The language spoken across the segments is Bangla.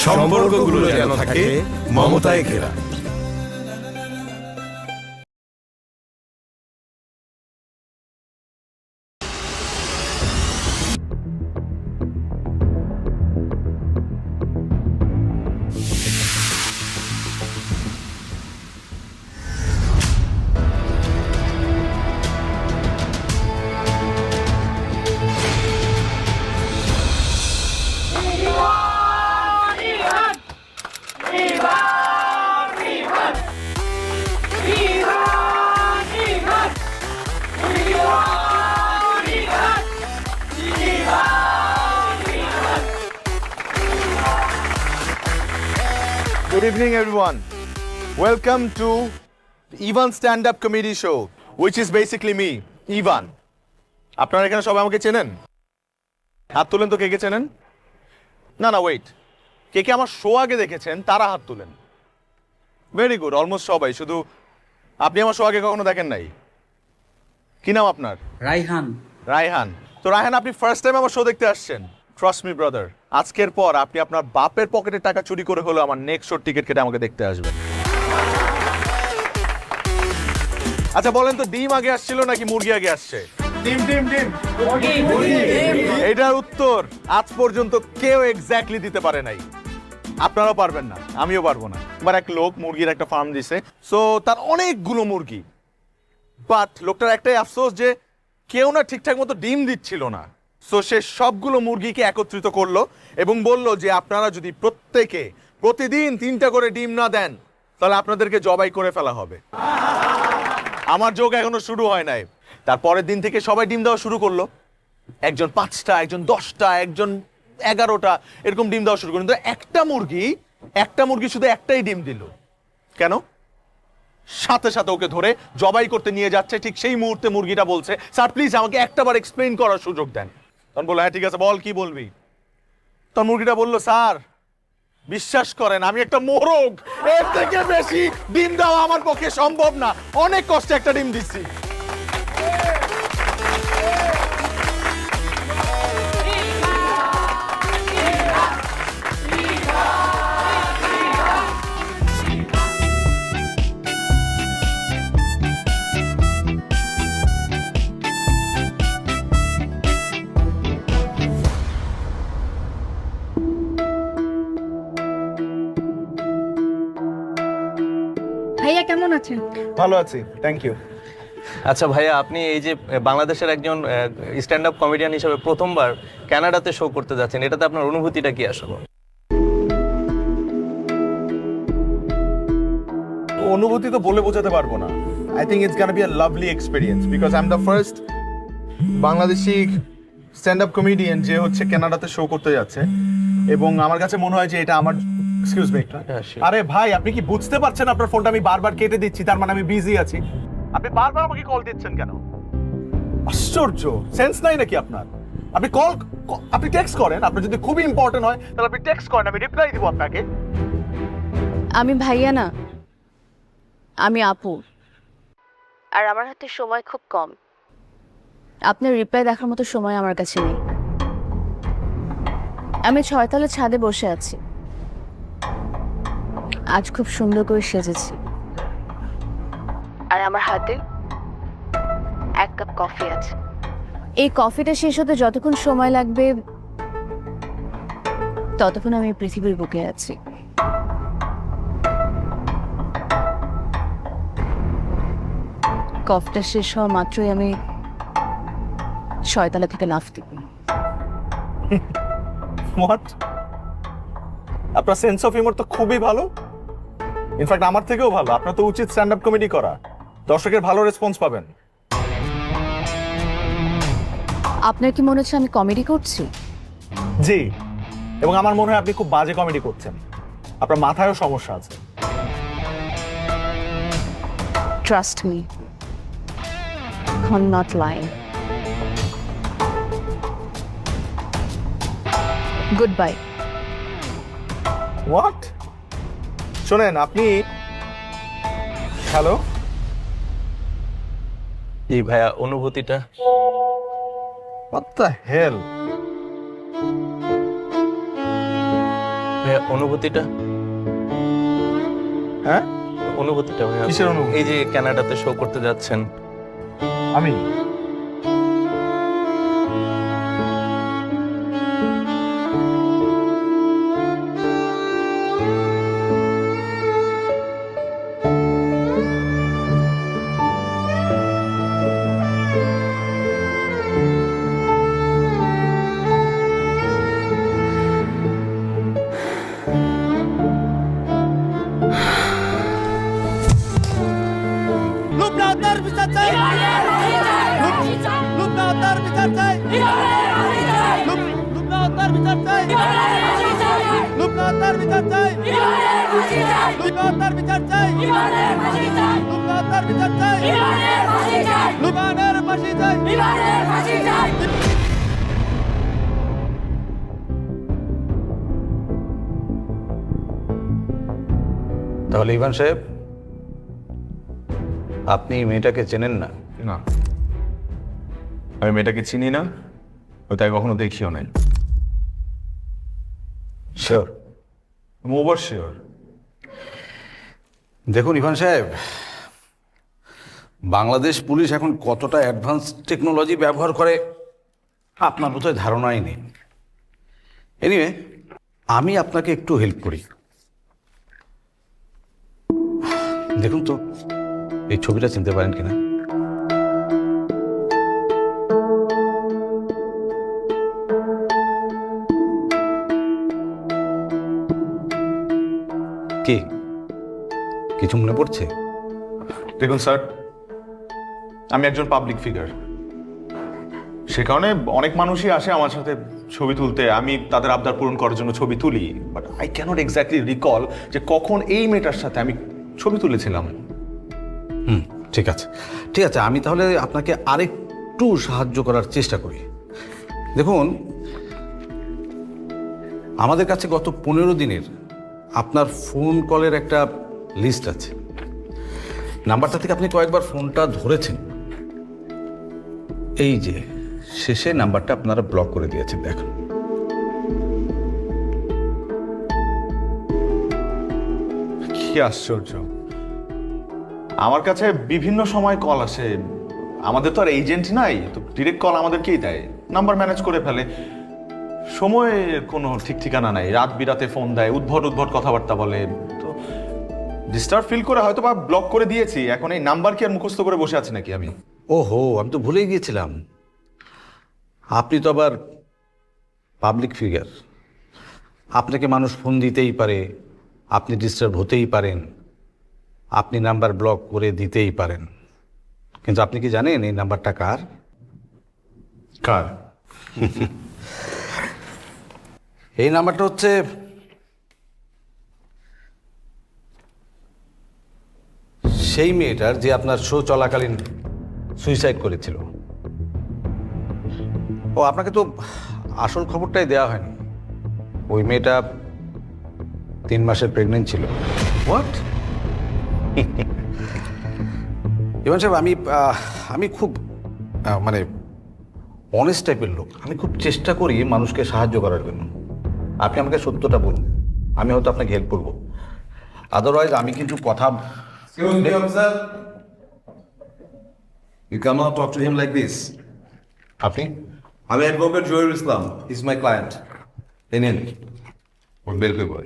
সম্পর্কগুলো যেন থাকে মমতায় ঘেরা। Good evening, everyone. Welcome to Ivan Stand-Up Comedy Show, which is basically me, Ivan. আপনারা এখানে সবাই আমাকে চেনেন? হাত তুলেন তো, কে কে চেনেন? না ওয়েট, কে কে আমার শো আগে দেখেছেন তারা হাত তুলেন। ভেরি গুড, অলমোস্ট সবাই। শুধু আপনি আমার শো আগে কখনো দেখেন নাই। কি নাম আপনার? রাইহান। রায়হান। তো রায়হান, আপনি ফার্স্ট টাইম আমার শো দেখতে আসছেন। ট্রাস্ট মি ব্রাদার, আজকের পর আপনি আপনার বাপের পকেটের টাকা চুরি করে হলো আমার নেক্সট শোর টিকিট কেটে আমাকে দেখতে আসবেন। আচ্ছা বলেন তো, ডিম আগে আসছিল নাকি মুরগি আগে আসছে? ডিম ডিম ডিম এটার উত্তর আজ পর্যন্ত কেউ এক্স্যাক্টলি দিতে পারে নাই। আপনারাও পারবেন না, আমিও পারবো না। এবার এক লোক মুরগির একটা ফার্ম দিছে, সো তার অনেকগুলো মুরগি, বাট লোকটার একটাই আফসোস যে কেউ না ঠিকঠাক মতো ডিম দিচ্ছিল না। সো সে সবগুলো মুরগিকে একত্রিত করলো এবং বলল যে আপনারা যদি প্রত্যেকে প্রতিদিন 3টা করে ডিম না দেন তাহলে আপনাদেরকে জবাই করে ফেলা হবে। আমার যোগ এখনো শুরু হয় নাই। তারপরের দিন থেকে সবাই ডিম দেওয়া শুরু করলো। একজন 5টা, একজন 10টা, একজন 11টা এরকম ডিম দেওয়া শুরু করলো। কিন্তু একটা মুরগি শুধু একটাই ডিম দিল। কেন? সাথে সাথে ওকে ধরে জবাই করতে নিয়ে যাচ্ছে। ঠিক সেই মুহূর্তে মুরগিটা বলছে, স্যার প্লিজ আমাকে একটাবার এক্সপ্লেইন করার সুযোগ দেন। তখন বললো, হ্যাঁ ঠিক আছে বল, কি বলবি? তখন মুরগিটা বললো, স্যার বিশ্বাস করেন আমি একটা মোরগ, এর থেকে বেশি ডিম দেওয়া আমার পক্ষে সম্ভব না, অনেক কষ্টে একটা ডিম দিচ্ছি। ভাইয়া কেমন আছেন? ভালো আছি, থ্যাংক ইউ। আচ্ছা ভাইয়া, আপনি এই যে বাংলাদেশের একজন স্ট্যান্ড আপ কমেডিয়ান হিসেবে প্রথমবার কানাডাতে শো করতে যাচ্ছেন, এটাতে আপনার অনুভূতিটা কি আসলে? অনুভূতি তো বলে বোঝাতে পারবো না। I think it's gonna be a lovely experience because I am the first Bangladeshi stand up comedian যে হচ্ছে কানাডাতে শো করতে যাচ্ছে। এবং আমার কাছে মনে হয় যে এটা আমার, এক্সকিউজ মি, আরে ভাই আপনি কি বুঝতে পারছেন আপনার ফোনটা আমি বারবার কেটে দিচ্ছি, তার মানে আমি বিজি আছি? আপনি বারবার আমাকে কল দিচ্ছেন কেন? আশ্চর্য, সেন্স নাই নাকি আপনার? আপনি টেক্সট করেন, আপনার যদি খুবই ইম্পর্টেন্ট হয় তাহলে আপনি টেক্সট করেন, আমি রিপ্লাই দিব আপনাকে। আমি ভাইয়া না, আমি আপু। আর আমার হাতে সময় খুব কম। আপনার রিপ্লাই দেখার মতো সময় আমার কাছে নেই। আমি 6তলার ছাদে বসে আছি। আজ খুব সুন্দর করে সেজেছি। আর আমার হাতে 1 কাপ কফি আছে। এই কফিটা শেষ হতে যতক্ষণ সময় লাগবে ততক্ষণ আমি পৃথিবীর বুকে আছি। কফিটা শেষ হওয়া মাত্রই আমি 6তলা থেকে লাফ দিব। হোয়াট? আপনার সেন্স অফ হিউমার তো খুবই ভালো, ইনফ্যাক্ট আমার থেকেও ভালো। আপনার তো উচিত স্ট্যান্ড আপ কমেডি করা, দর্শকের ভালো রেসপন্স পাবেন। আপনার কি মনে হচ্ছে আমি কমেডি করছি? জি, এবং আমার মনে হয় আপনি খুব বাজে কমেডি করছেন। আপনার মাথায়ও সমস্যা আছে। Trust me, I'm not lying. Goodbye. What? শোনেন আপনি, হ্যালো, জি ভাইয়া, অনুভূতিটা? What the hell? ভাইয়া অনুভূতিটা হ্যাঁ অনুভূতিটা ভাইয়া কিসের অনুভূতি? এই যে কানাডাতে শো করতে যাচ্ছেন। আমি লুবনাদার বিচার চাই লুবনাদার বিচার চাই লুবনাদার বিচার চাই লুবনাদার বিচার চাই লুবনাদার বিচার চাই লুবনাদার বিচার চাই লুবনাদার ফাঁসি চাই তাহলে ইভান সাহেব, আপনি এই মেয়েটাকে চেনেন না? না, আমি মেয়েটাকে চিনি না, ও তাই কখনো দেখিও নাই। শিওর? Over sure. দেখুন ইভান সাহেব, বাংলাদেশ পুলিশ এখন কতটা অ্যাডভান্স টেকনোলজি ব্যবহার করে আপনার বোধহয় ধারণাই নেই। এনিওয়ে, আমি আপনাকে একটু হেল্প করি। দেখুন তো এই ছবিটা চিনতে পারেন কিনা? কি কিছু মনে পড়ছে? দেখুন স্যার, আমি একজন পাবলিক ফিগার, সে কারণে অনেক মানুষই আসে আমার সাথে ছবি তুলতে, আমি তাদের আবদার পূরণ করার জন্য ছবি তুলি, but I cannot exactly recall যে কখন এই মেয়েটার সাথে আমি ছবি তুলেছিলাম। ঠিক আছে, ঠিক আছে, আমি তাহলে আপনাকে আরেকটু সাহায্য করার চেষ্টা করি। দেখুন, আমাদের কাছে গত 15 দিনের আপনার ফোন কলের একটা লিস্ট আছে। নাম্বারটা থেকে আপনি কয়েকবার ফোনটা ধরেছেন, এই যে শেষে নাম্বারটা আপনারা ব্লক করে দিয়েছেন। দেখুন, কি আশ্চর্য, আমার কাছে বিভিন্ন সময় কল আসে, আমাদের তো আর এজেন্ট নাই, তো ডিরেক্ট কল আমাদেরকেই দেয়, নাম্বার ম্যানেজ করে ফেলে, সময়ের কোনো ঠিক ঠিকানা নাই, রাত বিরাতে ফোন দেয়, উদ্ভট উদ্ভট কথাবার্তা বলে, তো ডিস্টার্ব ফিল করে হয়তো বা ব্লক করে দিয়েছি। এখন এই নাম্বার কি আর মুখস্থ করে বসে আছি নাকি আমি? ওহো, আমি তো ভুলেই গিয়েছিলাম, আপনি তো আবার পাবলিক ফিগার, আপনাকে মানুষ ফোন দিতেই পারে, আপনি ডিস্টার্ব হতেই পারেন, আপনি নাম্বার ব্লক করে দিতেই পারেন, কিন্তু আপনি কি জানেন এই নাম্বারটা কার? কার? এই নাম্বারটা হচ্ছে সেই মেয়েটার যে আপনার শো চলাকালীন সুইসাইড করেছিল। ও, আপনাকে তো আসল খবরটাই দেওয়া হয়নি। ওই মেয়েটা 3 মাসের প্রেগনেন্ট ছিল। হোয়াট? ইভান সাহেব, আমি খুব মানে অনেস্ট টাইপের লোক, আমি খুব চেষ্টা করি মানুষকে সাহায্য করার জন্য। আপনি আমাকে সত্যটা বলুন, আমি হয়তো আপনাকে হেল্প করবো, আদারওয়াইজ আমি কিন্তু কথা। Excuse me, officer. You cannot talk to him like this. আপনি আমি advocate Zahirul Islam, is my client. এই নিন ওর বের পেপার।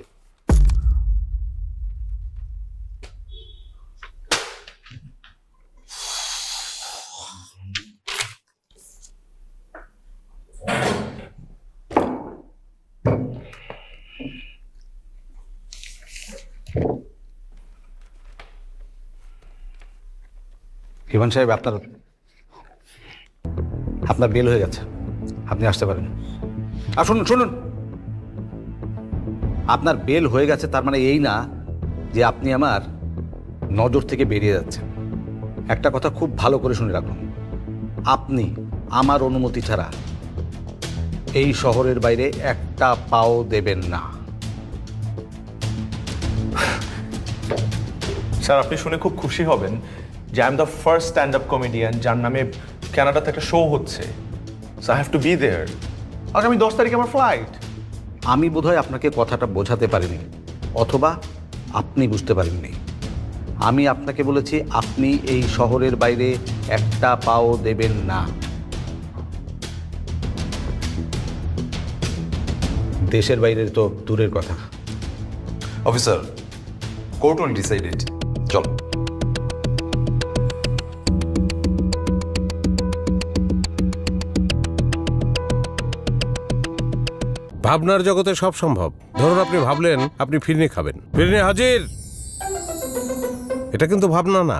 ইভান সাহেব, আপনার বেল হয়ে গেছে, আপনি আসতে পারেন। আর শুনুন শুনুন, আপনার বেল হয়ে গেছে তার মানে এই না যে আপনি আমার নজর থেকে বেরিয়ে যাচ্ছেন। একটা কথা খুব ভালো করে শুনে রাখুন, আপনি আমার অনুমতি ছাড়া এই শহরের বাইরে একটা পাও দেবেন না। স্যার, আপনি শুনে খুব খুশি হবেন যে I am the first stand up comedian যার নামে কানাডাতে একটা শো হচ্ছে। So I have to be there. আগামী 10 তারিখে আমার ফ্লাইট। আমি বোধহয় আপনাকে কথাটা বোঝাতে পারিনি, অথবা আপনি বুঝতে পারেননি। আমি আপনাকে বলেছি আপনি এই শহরের বাইরে একটা পাও দেবেন না। দেশের বাইরে তো দূরের কথা। অফিসার, কোর্ট উইল ডিসাইড ইট। চলো। ভাবনার জগতে সব সম্ভব। ধরুন আপনি ভাবলেন আপনি ফিরনি খাবেন, ফিরনি হাজির। এটা কিন্তু ভাবনা না,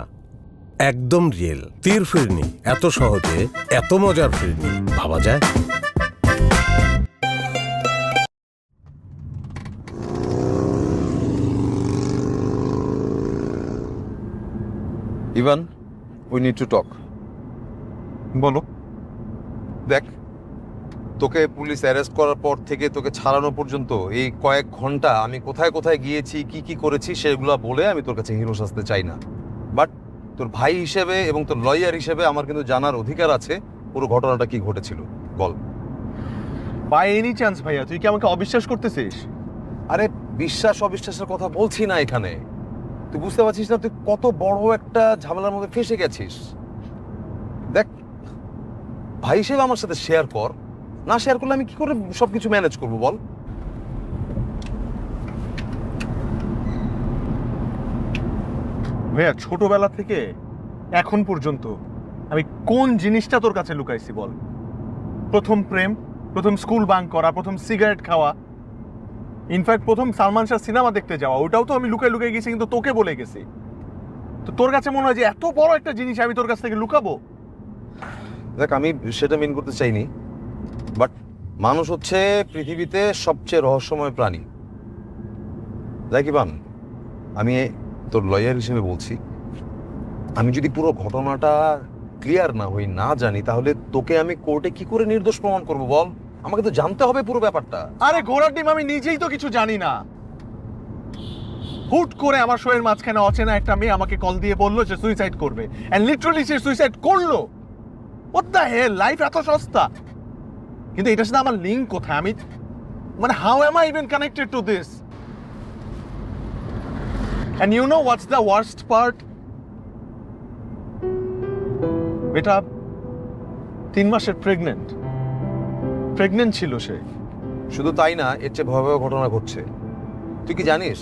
একদম রিয়েল। তীর ফিরনি, এত সহজে এত মজার ফিরনি ভাবা যায়? Ivan, we need to talk. বলো। দেখ, তোকে পুলিশ অ্যারেস্ট করার পর থেকে তোকে ছাড়ানো পর্যন্ত এই কয়েক ঘন্টা আমি কোথায় কোথায় গিয়েছি, কি কি করেছি, সেগুলো বলে আমি তোর কাছে হিরো সাজতে চাই না। বাট তোর ভাই হিসেবে এবং তোর লয়ার হিসেবে আমার কিন্তু জানার অধিকার আছে পুরো ঘটনাটা কি ঘটেছিল। বল। বাই এনি চান্স ভাইয়া তুই কি আমাকে অবিশ্বাস করতেছিস? আরে বিশ্বাস অবিশ্বাসের কথা বলছি না এখানে। তুই বুঝতে পারছিস না তুই কত বড় একটা ঝামেলার মধ্যে ফেসে গেছিস। দেখ, ভাই হিসেবে আমার সাথে শেয়ার কর, না শেয়ার করলে আমি কি করে সবকিছু ম্যানেজ করবো বল? ভাইয়া ছোটবেলা থেকে এখন পর্যন্ত আমি কোন জিনিসটা তোর কাছে লুকাইছি বল? প্রথম প্রেম, প্রথম স্কুল বাঙ্ক করা, প্রথম সিগারেট খাওয়া, ইনফ্যাক্ট প্রথম সালমান শাহ সিনেমা দেখতে যাওয়া, ওটাও তো আমি লুকাই লুকাই গেছি, কিন্তু তোকে বলে গেছি। তো তোর কাছে মনে হয় যে এত বড় একটা জিনিস আমি তোর কাছ থেকে লুকাবো? দেখ, আমি সেটা মিন করতে চাইনি, বাট মানুষ হচ্ছে পৃথিবীতে সবচেয়ে রহস্যময় প্রাণী। দেখ ইভান, আমি তোর লয়ার হিসেবে বলছি, আমি যদি পুরো ঘটনাটা ক্লিয়ার না হই, না জানি, তাহলে তোকে আমি কোর্টে কি করে নির্দোষ প্রমাণ করব বল? আমাকে তো জানতে হবে পুরো ব্যাপারটা। আরে ঘোড়ার ডিম, আমি নিজেই তো কিছু জানি না। হুট করে আমার শোয়ের মাঝখানে অচেনা একটা মেয়ে আমাকে কল দিয়ে বললো যে সুইসাইড করবে, এন্ড লিটারালি সে সুইসাইড করলো। হোয়াট দ্য হেল, লাইফ এত সস্তা। কিন্তু এটার সাথে আমার লিঙ্ক কোথায়? আমি মানে how am I even connected to this? And you know what's the worst part? বেটা 3 মাসের প্রেগনেন্ট ছিল সে। শুধু তাই না, এর চেয়ে ভয়াবহ ঘটনা ঘটছে। তুই কি জানিস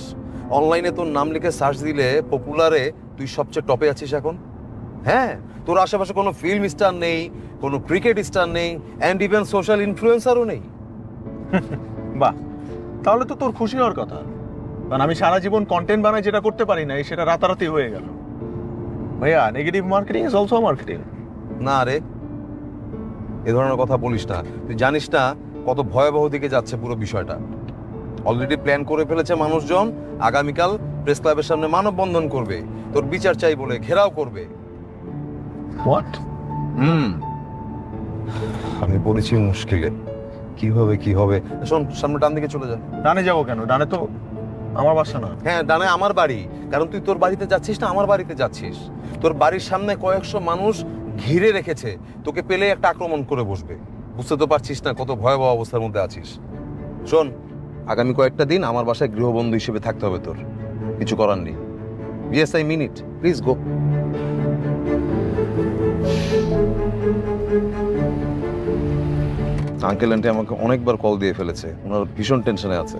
অনলাইনে তোর নাম লিখে সার্চ দিলে পপুলারে তুই সবচেয়ে টপে আছিস এখন? হ্যাঁ, তোর আশেপাশে কোনো ফিল্ম স্টার নেই, কোনো ক্রিকেট স্টার নেই, অ্যান্ড ইভেন সোশ্যাল ইনফ্লুয়েন্সারও নেই। বাহ, তাহলে তো তোর খুশি হওয়ার কথা। কারণ আমি সারা জীবন কন্টেন্ট বানাই, যেটা করতে পারি না সেটা রাতারাতি হয়ে গেল। ভাইয়া, negative marketing is also marketing. না রে, এ ধরনের কথা বলিস না। তুই জানিস না কত ভয়াবহ দিকে যাচ্ছে পুরো বিষয়টা। অলরেডি প্ল্যান করে ফেলেছে মানুষজন, আগামীকাল প্রেস ক্লাবের সামনে মানববন্ধন করবে, তোর বিচার চাই বলে ঘেরাও করবে। হোয়াট? আমি বলেছি মুশকিলে, কি হবে। শোন, সামনে ডান দিকে চলে যা। ডানে যাবো কেন? ডানে তো আমার বাসা না। হ্যাঁ, ডানে আমার বাড়ি। কারণ তুই তোর বাড়িতে যাচ্ছিস না আমার বাড়িতে যাচ্ছিস। তোর বাড়ির সামনে কয়েকশো মানুষ ঘিরে রেখেছে, তোকে পেলে একটা আক্রমণ করে বসবে। বুঝতে তো পারছিস না কত ভয়াবহ অবস্থার মধ্যে আছিস। শোন, আগামী কয়েকটা দিন আমার বাসায় গৃহবন্ধু হিসেবে থাকতে হবে তোর, কিছু করার নেই। Yes, I mean it, please go. Uncle aunty আমাকে অনেকবার কল দিয়ে ফেলেছে, ওনারা ভীষণ টেনশনে আছে।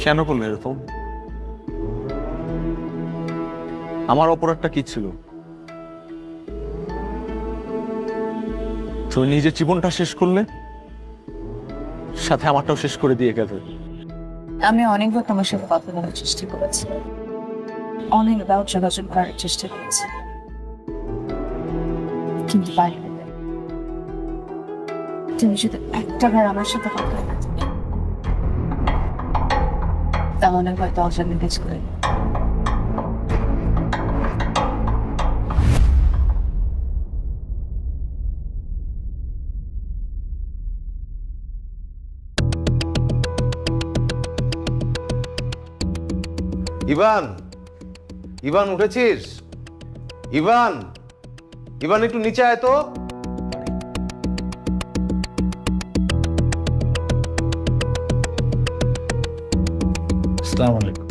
কেন করলে এরকম? আমার অপরাধটা কি ছিল? তুমি নিজের জীবনটা শেষ করলে, সাথে আমারটাও শেষ করে দিয়ে গেলে। আমি অনেকবার তোমার সাথে কথা বলার চেষ্টা করেছি, অনেকবার যোগাযোগ করার চেষ্টা করেছি, কিন্তু পারিনি। তুমি যদি একটাবার আমার সাথে কথা বলতে তাহলে হয়তো অজানা কাজ করে। ইভান, ইভান উঠেছিস? ইভান, ইভান একটু নিচে আয় তো। আসসালামু আলাইকুম।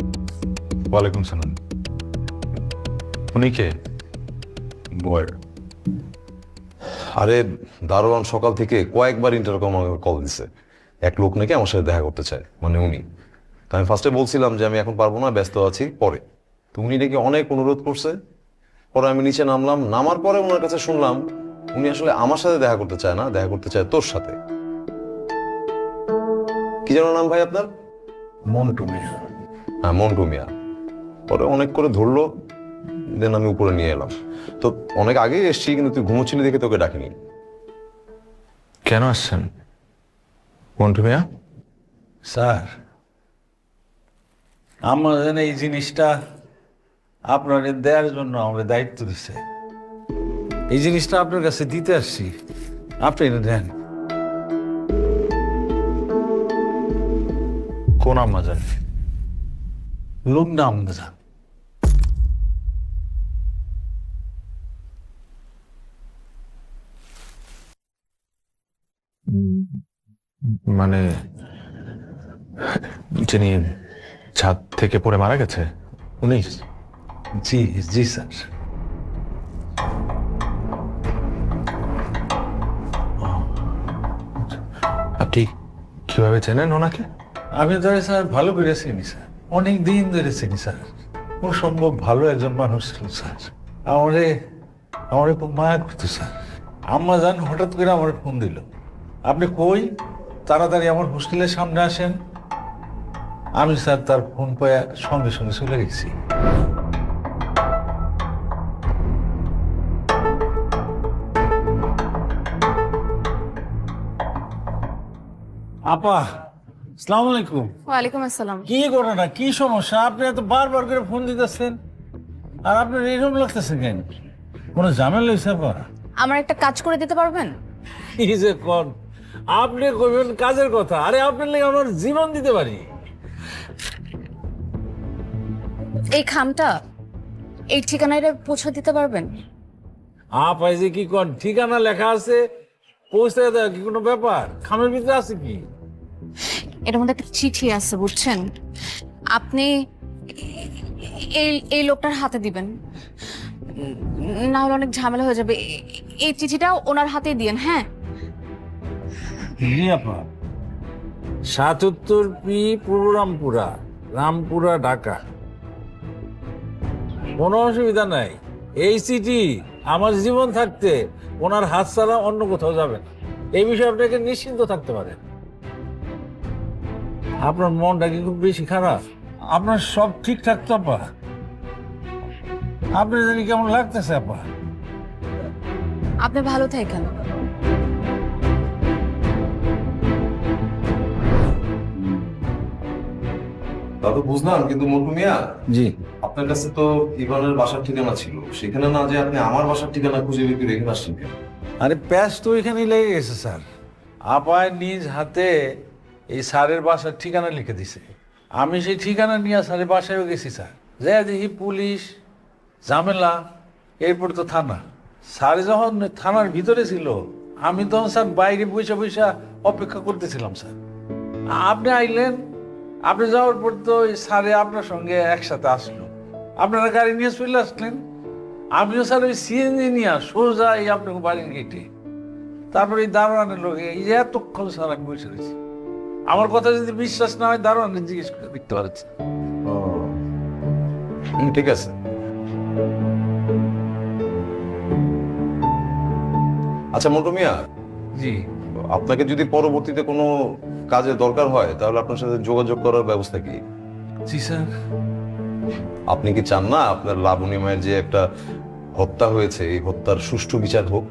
ওয়ালাইকুম সালাম। উনি কে? বয় আরে দারোয়ান সকাল থেকে কয়েকবার ইন্টারকম কল দিছে, এক লোক নাকি আমার সাথে দেখা করতে চায়, মানে উনি। তো আমি ফার্স্টে বলছিলাম যে আমি এখন পারবো না, ব্যস্ত আছি, পরে। তো উনি নাকি অনেক অনুরোধ করছে। পরে আমি নিচে নামলাম, নামার পরে ওনার কাছে শুনলাম উনি আসলে আমার সাথে দেখা করতে চায় না, দেখা করতে চায় তোর সাথে। কি যেন নাম ভাই আপনার? মন্টু মিয়া। হ্যাঁ, মন্টু মিয়া। পরে অনেক করে ধরলো, দেন আমি উপরে নিয়ে এলাম। তো অনেক আগেই এসছি, কিন্তু তুই ঘুমোচ্ছিলি দেখে তোকে ডাকিনি। কেন আসছেন মন্টু মিয়া? স্যার, আমার যেন এই জিনিসটা আপনার দেওয়ার জন্য আমাদের দায়িত্ব দিচ্ছে। এই জিনিসটা আপনার কাছে দিতে আসছি, আপনি এটা দেন। কোন আম্মা জানি? লোক নাম দেন। মানে যিনি ছাদ থেকে পড়ে মারা গেছে উনি? জি জি স্যার। আপনি কিভাবে চেনেন ওনাকে? আমি ধরে স্যার ভালো করে চিনি স্যার, অনেক দিন ধরে চিনি স্যার। ও সম্ভব ভালো একজন মানুষ ছিল স্যার। আমারে খুব মায়া করতো স্যার। আম্মা জান হঠাৎ করে আমার ফোন দিল, আপনি কই, তাড়াতাড়ি আমার হোস্টেলের সামনে আসেন। আমি স্যার তার ফোন পায়া সঙ্গে সঙ্গে চলে গেছি। আপা, আসসালামু আলাইকুম। ওয়ালাইকুম আসসালাম। কি ঘটনা, কি সমস্যা? আপনি এত বারবার করে ফোন দিতেছেন, আর আপনার এরকম লাগতেছে কেন? কোনো ঝামেলা হয়েছে আপা? আমার একটা কাজ করে দিতে পারবেন? কি যে কোন, আপনি কইবেন কাজের কথা? আরে আপনার লেগে আমার জীবন দিতে পারি। এই খামটা এই ঠিকানায় পৌঁছে দিতে পারবেন? আপাই যে কি কোন, ঠিকানা লেখা আছে, পৌঁছে দেওয়া কি কোনো ব্যাপার? খামের ভিতরে আছে কি? এটার মধ্যে একটা চিঠি আছে, বুঝছেন? আপনি এই লোকটার হাতে দিবেন, না হলে অনেক ঝামেলা হয়ে যাবে। এই চিঠিটা ওনার হাতে দিয়েন। হ্যাঁ, জি আপা। ৭৭ পি পূর্ব রামপুরা, রামপুরা, ঢাকা। কোনো অসুবিধা নাই। এই চিঠি আমার জীবন থাকতে ওনার হাত ছাড়া অন্য কোথাও যাবে না, এই বিষয়ে আপনাকে নিশ্চিন্ত থাকতে পারেন। আপনার মনটা কি খুব বেশি খারাপ? আপনার সব ঠিকঠাক তো আপা? আপনার জানি কেমন লাগতেছে আপা? আপনি ভালো থাকেন। তা তো বুঝলাম, কিন্তু মন্টু মিয়া, জি। আপনার কাছে তো ইভানের বাসার ঠিকানা ছিল, সেখানে না যে আপনি আমার বাসার ঠিকানা খুঁজে বের করে এখানে আসছেন কেন? আরে প্যাচ তো এখানেই লেগে গেছে স্যার। আপায় নিজ হাতে এই স্যারের বাসার ঠিকানা লিখে দিছে। আমি সেই ঠিকানা নিয়ে স্যারের বাসায়ও গেছি স্যার। যে দেখি পুলিশ, ঝামেলা, এরপর তো থানা। স্যার যখন থানার ভিতরে ছিল, আমি তখন স্যার বাইরে বসে বসে অপেক্ষা করতেছিলাম স্যার। আপনি আইলেন, আপনি যাওয়ার পর তো ওই স্যারে আপনার সঙ্গে একসাথে আসলো, আপনারা গাড়ি নিয়ে চলে আসলেন। আমিও স্যার ওই সিএনজি নিয়ে সোজা এই আপনাকে বাড়ির গেটে। তারপর এই দারোয়ানের লোকে এই যে এতক্ষণ স্যার আমি বসে রয়েছি। আমার কথা যদি বিশ্বাস না হয়, দারোয়ানের জিজ্ঞেস করে দেখতে পারছি। ঠিক আছে। আচ্ছা মন্টু মিয়া, জি। আপনাকে যদি পরবর্তীতে কোনো কাজে দরকার হয়, তাহলে আপনার সাথে যোগাযোগ করার ব্যবস্থা কি? জি স্যার। আপনি কি চান না আপনার লাবণী মায়ের যে একটা হত্যা হয়েছে, এই হত্যার সুষ্ঠু বিচার হোক?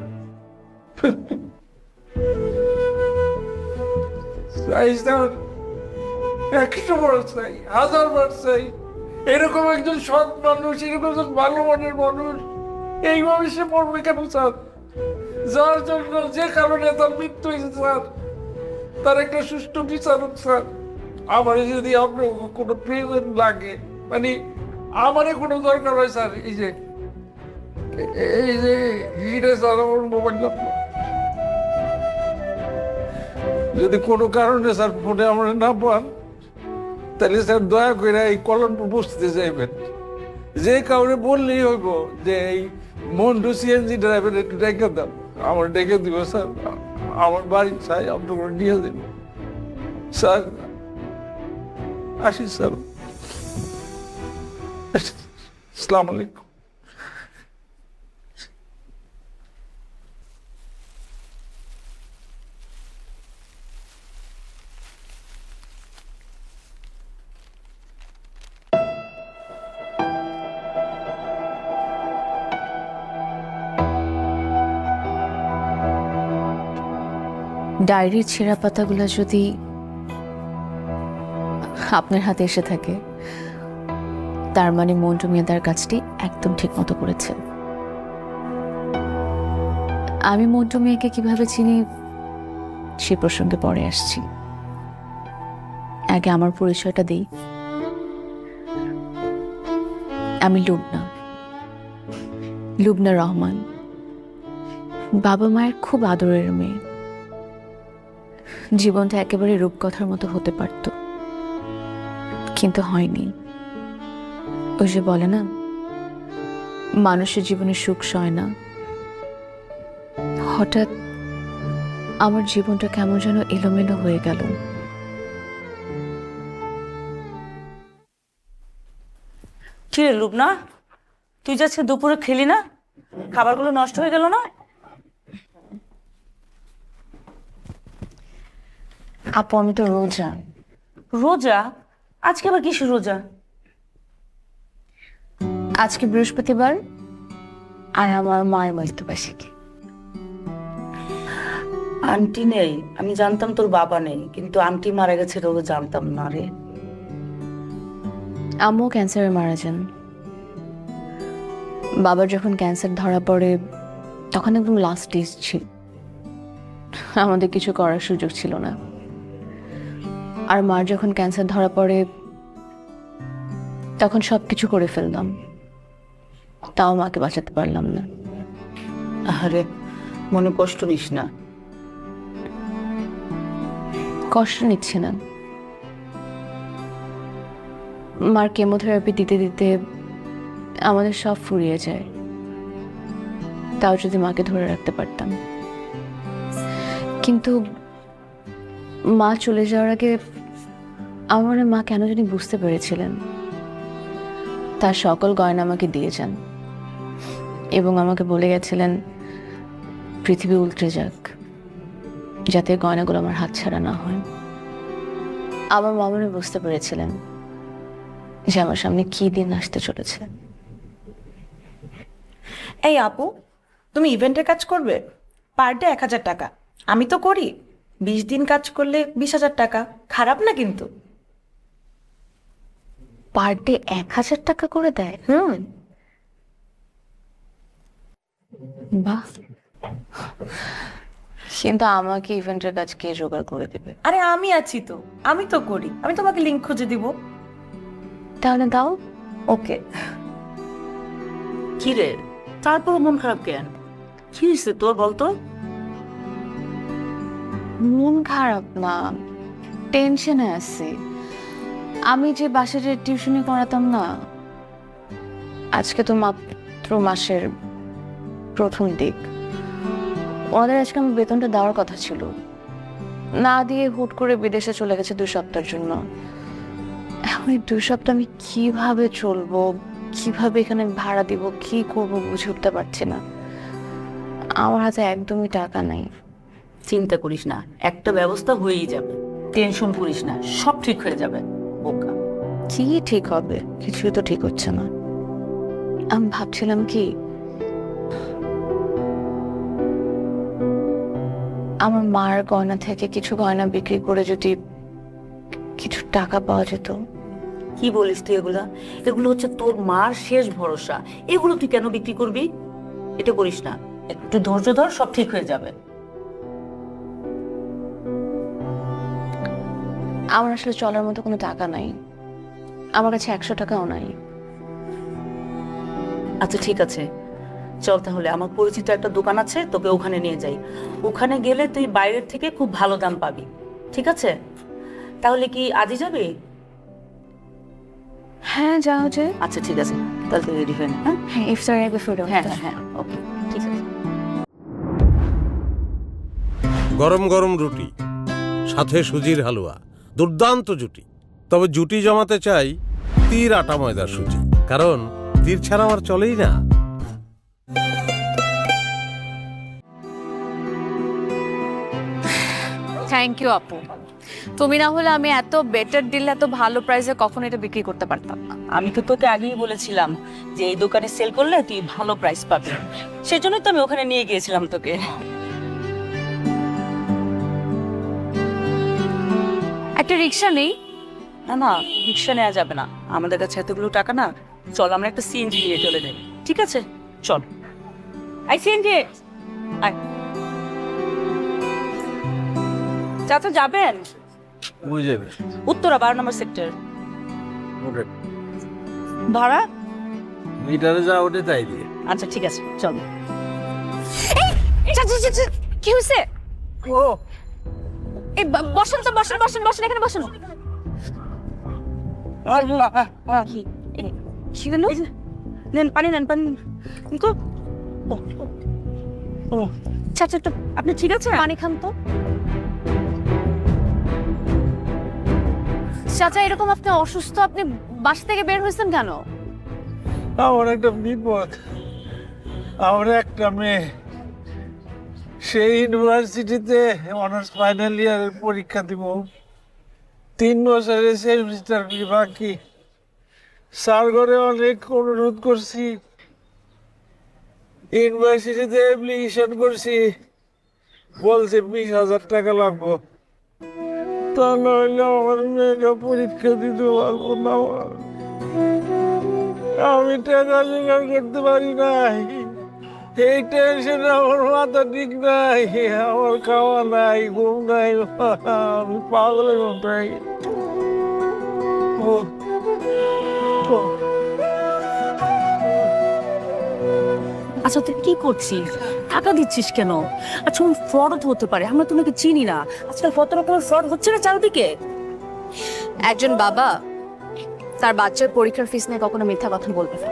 একশো বার চাই, হাজার বার চাই, এরকম একজন সৎ মানুষ, এরকম একজন ভালো মনের মানুষ এইভাবে সে মরবে কেন স্যার? যার জন্য, যে কারণে তার মৃত্যু হয়েছে স্যার, তার একটা সুষ্ঠু বিচার হোক স্যার। আমার যদি আপনার কোনো পেমেন্ট লাগে, মানে আমারই কোনো দরকার হয় স্যার, এই যে হিরে স্যার আমার মোবাইল নাম্বার, যদি কোনো কারণে স্যার ফোনে আমরা না পান তাহলে স্যার দয়া করে এই কলমপুর বসতে যাইবেন। যে কাউরে বললেই হইব যে এই মন্টু সিএনজি ড্রাইভার একটু ডেকে দাও, আমার ডেকে দিব স্যার, আমার বাড়ি চাই আপনার নিয়ে দেব স্যার। আসি স্যার, আসসালামু আলাইকুম। ডায়েরির ছেঁড়া পাতাগুলো যদি আপনার হাতে এসে থাকে, তার মানে মন্টু মিয়া তার কাজটি একদম ঠিক মতো করেছে। আমি মন্টু মিয়াকে কিভাবে চিনি সে প্রসঙ্গে পরে আসছি। আগে আমার পরিচয়টা দিই। আমি লুবনা রহমান, বাবা মায়ের খুব আদরের মেয়ে। জীবনটা একেবারে রূপকথার মতো হতে পারত, কিন্তু হয়নি। ওই যে বলে না, মানুষের জীবনে সুখ সয় না। হঠাৎ আমার জীবনটা কেমন যেন এলোমেলো হয়ে গেল। কি রে লুবনা, তুই যে আজকে দুপুরে খেলি না, খাবারগুলো নষ্ট হয়ে গেল না? আপু আমি তো রোজা। রোজা? আজকে আবার কিসের রোজা? আজকে বৃহস্পতিবার আর আমার মায়ের মৃত্যুবার্ষিকী। আন্টি নেই, আমি জানতাম তোর বাবা নেই, কিন্তু আন্টি মারা গেছে রোজা জানতাম না রে। আম্মু ক্যান্সারে মারা যান। বাবার যখন ক্যান্সার ধরা পড়ে তখন একদম লাস্ট স্টেজ ছিল, আমাদের কিছু করার সুযোগ ছিল না। আর মার যখন ক্যান্সার ধরা পড়ে তখন সবকিছু করে ফেললাম, তাও মাকে বাঁচাতে পারলাম না। আরে মনে কষ্ট নিস না। কষ্ট নিচ্ছে না, মার কেমোথেরাপি দিতে দিতে আমাদের সব ফুরিয়ে যায়। তাও যদি মাকে ধরে রাখতে পারতাম। কিন্তু মা চলে যাওয়ার আগে আমার মা কেন জানি বুঝতে পেরেছিলেন। তার সকল গয়না আমাকে দিয়ে যান এবং আমাকে বলে গেছিলেন পৃথিবী উল্টে যাক, যাতে গয়নাগুলো আমার হাতছাড়া না হয়। আমার মামনি বুঝতে পেরেছিলেন যে আমার সামনে কি দিন আসতে চলেছে। এই আপু, তুমি ইভেন্টের কাজ করবে? পার ডে 1000 টাকা। আমি তো করি, 20 দিন কাজ করলে 20,000 টাকা। খারাপ না কিন্তু। পার ডে 1000 টাকা করে দেয়? বাহ, কিন্তু আমাকে ইভেন্টের কাজ কে জোগাড় করে দেবে? আরে আমি আছি তো, আমি তো করি, আমি তোমাকে লিংক খুঁজে দিব। তাহলে দাও। ওকে। কি রে, তারপর মন খারাপ কেন? কি হয়েছে তোর বলতো? মন খারাপ না, টেনশনে আছি। আমি যে বাসায় যে টিউশনি করাতাম না, আজকে তো মাত্র মাসের প্রথম দিক। ওনাদের আজকে আমার বেতনটা দেওয়ার কথা ছিল, না দিয়ে হুট করে বিদেশে চলে গেছে 2 সপ্তাহের জন্য। এখন এই 2 সপ্তাহ আমি কিভাবে চলবো, কিভাবে এখানে ভাড়া দিব, কি করবো বুঝে উঠতে পারছি না। আমার হাতে একদমই টাকা নাই। চিন্তা করিস না, একটা ব্যবস্থা হয়েই যাবে। টেনশন করিস না, সব ঠিক হয়ে যাবে বোকা। কি ঠিক হবে? কিছুই তো ঠিক হচ্ছে না। আমি ভাবছিলাম কি, আমার মার গয়না থেকে কিছু গয়না বিক্রি করে যদি কিছু টাকা পাওয়া যেত। কি বলিস তুই এগুলা? এগুলো হচ্ছে তোর মার শেষ ভরসা, এগুলো তুই কেন বিক্রি করবি? এটা করিস না, একটু ধৈর্য ধর, সব ঠিক হয়ে যাবে। আমার আসলে চলার মতো কোনো টাকা নাই। আমার কাছে 100 টাকাও নাই। আচ্ছা ঠিক আছে, চল তাহলে আমার পরিচিত একটা দোকান আছে, তোকে ওখানে নিয়ে যাই। ওখানে গেলে তুই বাইরের থেকে খুব ভালো দাম পাবি, ঠিক আছে? তাহলে কি আজই যাবে? হ্যাঁ যাও যে। আচ্ছা ঠিক আছে, তাহলে তুই রেডি হয়ে নে, হ্যাঁ? হ্যাঁ ইফতারের আগে ফিরে হ্যাঁ হ্যাঁ হ্যাঁ, ওকে, ঠিক আছে। গরম গরম রুটি, সাথে সুজির হালুয়া, দুর্দান্ত জুটি। তবে জুটি জমাতে চাই তীর আটা ময়দার সুজি, কারণ তীর ছাড়া আমার চলেই না। থ্যাংক ইউ আপু, তুমি না হলে আমি এত বেটার ডিল, এত ভালো প্রাইসে কখনো এটা বিক্রি করতে পারতাম না। আমি তো তোকে আগেই বলেছিলাম যে এই দোকানে সেল করলে তুই ভালো প্রাইস পাবি, সেজন্যই তো আমি ওখানে নিয়ে গিয়েছিলাম তোকে। একটা রিক্সা নেই? না না, রিক্সা নেওয়া যাবে না, আমাদের কাছে এতগুলো টাকা না। চল আমরা একটা সিএনজি নিয়ে চলে যাই, ঠিক আছে? চল, আই সিএনজি, আয়। চাচা যাবেন? বুঝেবে উত্তরা 12 নম্বর সেক্টর। ভাড়া? মিটারে যা ওঠে তাই দিয়ে। আচ্ছা ঠিক আছে, চল। কি হয়েছে? ও এই বসেন তো, বসেন বসেন বসেন, এখানে বসেন। কি হলো? নেন পানি, নেন পানি। তো চাচা একটু আপনি ঠিক আছে? পানি খান তো। চাচা এরকম আপনি অসুস্থ, আপনি বাসা থেকে বের হয়েছেন কেন? আমার একটা বিপদ, আমার একটা মেয়ে সেই ইউনিভার্সিটিতে অনার্স ফাইনাল ইয়ারের পরীক্ষা দিব, 3 বছরের সেমিস্টার বাকি। স্যার ঘরে অনেক অনুরোধ করছি, ইউনিভার্সিটিতে অ্যাপ্লিকেশন করছি, বলছে 20,000 টাকা লাগবো, তা নইলে আমার মেয়েকে পরীক্ষা দিতে পারবো না। আমি টাকা জোগাড় করতে পারি নাই, এই টেনশনে আমার মাথা ঠিক নাই, আমার খাওয়া নাই, ঘুম নাই, আমি পাগলের মতো হয়ে গেছি। আচ্ছা তুই কি করছিস? টাকা দিচ্ছিস কেন? আচ্ছা ফ্রড হতে পারে, আমরা তো নাকি চিনি না। আজকাল কত রকমের ফ্রড হচ্ছে না চারিদিকে। একজন বাবা তার বাচ্চার পরীক্ষার ফিস নিয়ে কখনো মিথ্যা কথা বলবে না,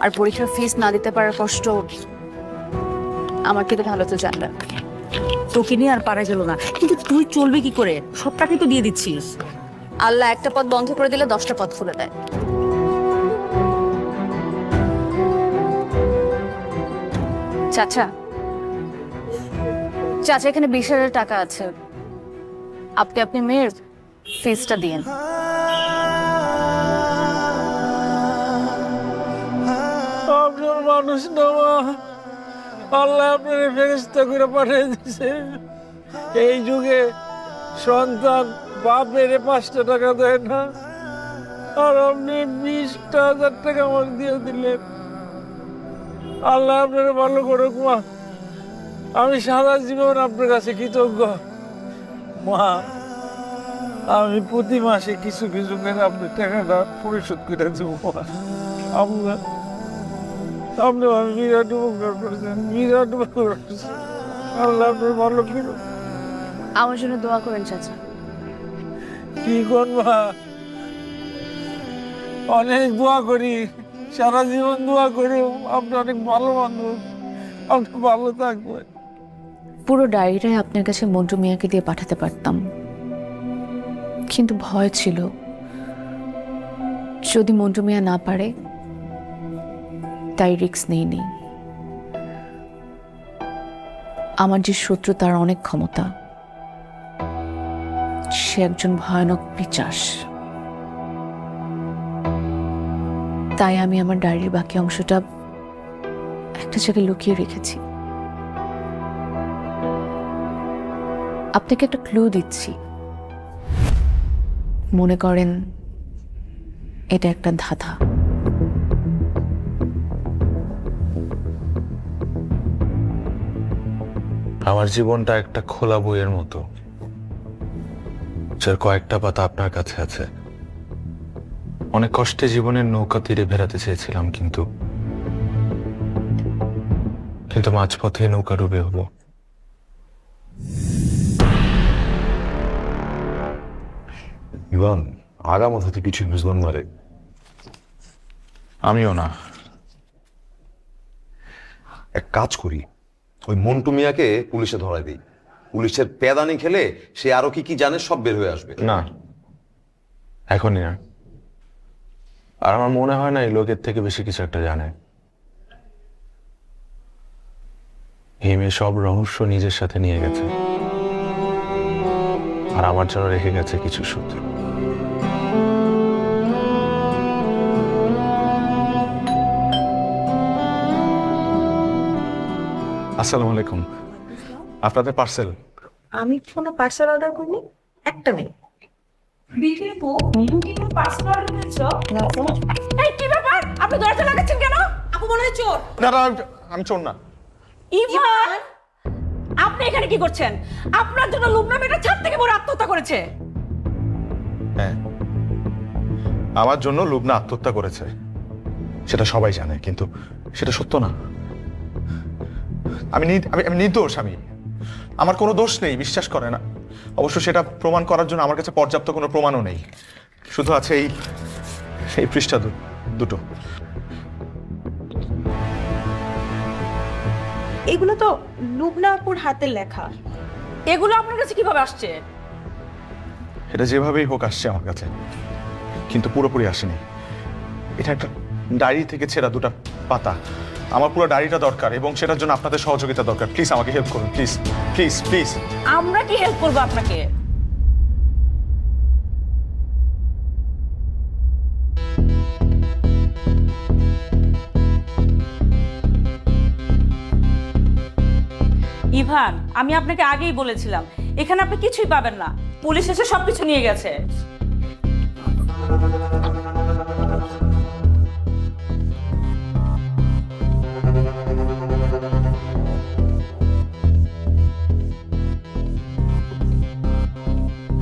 আর পরীক্ষার ফিস না দিতে পারার কষ্ট আমার থেকে ভালো তো জানবে। তোকে নিয়ে আর পারা গেল না, কিন্তু তুই চলবে কি করে? সব টাকাই তো দিয়ে দিচ্ছিস। আল্লাহ একটা পথ বন্ধ করে দিলে 10টা পথ খুলে দেয়। চাচা, চাচা এখানে 20,000 টাকা আছে, আপনি আপনি মেয়ের ফিসটা দিয়েন। আপনার মানুষ না মা, আল্লাহ আপনার ফেরেশতা করে পাঠিয়ে দিছে। এই যুগে সন্তান বাপের 5টা টাকা দেয় না, আর আপনি 20,000 টাকা আমাকে দিয়ে দিলেন। আল্লাহ আপনার ভালো করুক মা, আমি সারা জীবন আপনার কাছে কৃতজ্ঞ মা। আমি প্রতি মাসে কিছু কিছু করে আপনার টাকাটা পরিশোধ করে দেবো মা। আপনার আপনি আমি বিরাট উপকার করেছেন, বিরাট উপকার করেছেন। আল্লাহ আপনার ভালো করুন। আমার জন্য দোয়া করেন চাচা। কি কোন মা, অনেক দোয়া করি, সারা জীবন দোয়া করি, আপনি অনেক ভালো মানুষ, আপনি ভালো থাকবেন। পুরো ডায়েরিটাই আপনার কাছে মন্টু মিয়াকে দিয়ে পাঠাতে পারতাম, কিন্তু ভয় ছিল যদি মন্টু মিয়া না পারে, তাই রিস্ক নেইনি। আমার যে শত্রু তার অনেক ক্ষমতা, সে একজন ভয়ানক পিশাচ। তাই আমি আমার ডায়েরির বাকি অংশটা একটা জায়গায় লুকিয়ে রেখেছি। আপনাকে একটা ক্লু দিচ্ছি, মনে করেন এটা একটা ধাঁধা। আমার জীবনটা একটা খোলা বইয়ের মতো, যার কয়েকটা পাতা আপনার কাছে আছে, অনেক কষ্টে জীবনের নৌকা তীরে ভেড়াতে চেয়েছিলাম, কিন্তু মাঝপথে নৌকা ডুবে হবো। ইভান, আগামত হতে কিছু বুঝলাম না রে। আমিও না। এক কাজ করি, ওই মন্টু মিয়াকে পুলিশে ধরাই দিই। পুলিশের পেদানি খেলে সে আরো কি কি জানে সব বের হয়ে আসবে। না, এখনই না। আর আমার মনে হয় না এই লোকের থেকে বেশি কিছু একটা জানে। হিমে সব রহস্য নিজের সাথে নিয়ে গেছে, আর আমার জন্য রেখে গেছে কিছু সূত্র। আসসালামু আলাইকুম। আপনাদের পার্সেল। আমি কোনো পার্সেল অর্ডার করিনি, একটা নেই। কি ব্যাপার, আপনি দরজা লাগাচ্ছেন কেন? আপু মনে হয় চোর। না না, আমি চোর না। ইভান, আপনি এখানে কি করছেন? আপনার জন্য লুবনা মেয়েটা ছাদ থেকে পড়ে আত্মহত্যা করেছে। হ্যাঁ, আমার জন্য লুবনা আত্মহত্যা করেছে, সেটা সবাই জানে, কিন্তু সেটা সত্য না। আমি নির্দোষ। আমার কোনো দোষ নেই, বিশ্বাস করে না। অবশ্য সেটা প্রমাণ করার জন্য আমার কাছে পর্যাপ্ত কোনো প্রমাণও নেই। শুধু আছে এই পৃষ্ঠা দুটো। এগুলো তো লুবনা আপুর হাতের লেখা। এগুলো আপনার কাছে কিভাবে আসছে? এটা যেভাবেই হোক আসছে আমার কাছে, কিন্তু পুরোপুরি আসেনি। এটা একটা ডায়েরি থেকে ছেঁড়া দুটো পাতা। আমার পুরো ডায়েরিটা দরকার, এবং সেটার জন্য আপনাদের সহযোগিতা দরকার। প্লিজ আমাকে হেল্প করুন, প্লিজ প্লিজ প্লিজ। আমরা কি হেল্প করবো আপনাকে? ইভান, আমি আপনাকে আগেই বলেছিলাম এখানে আপনি কিছুই পাবেন না। পুলিশ এসে সবকিছু নিয়ে গেছে।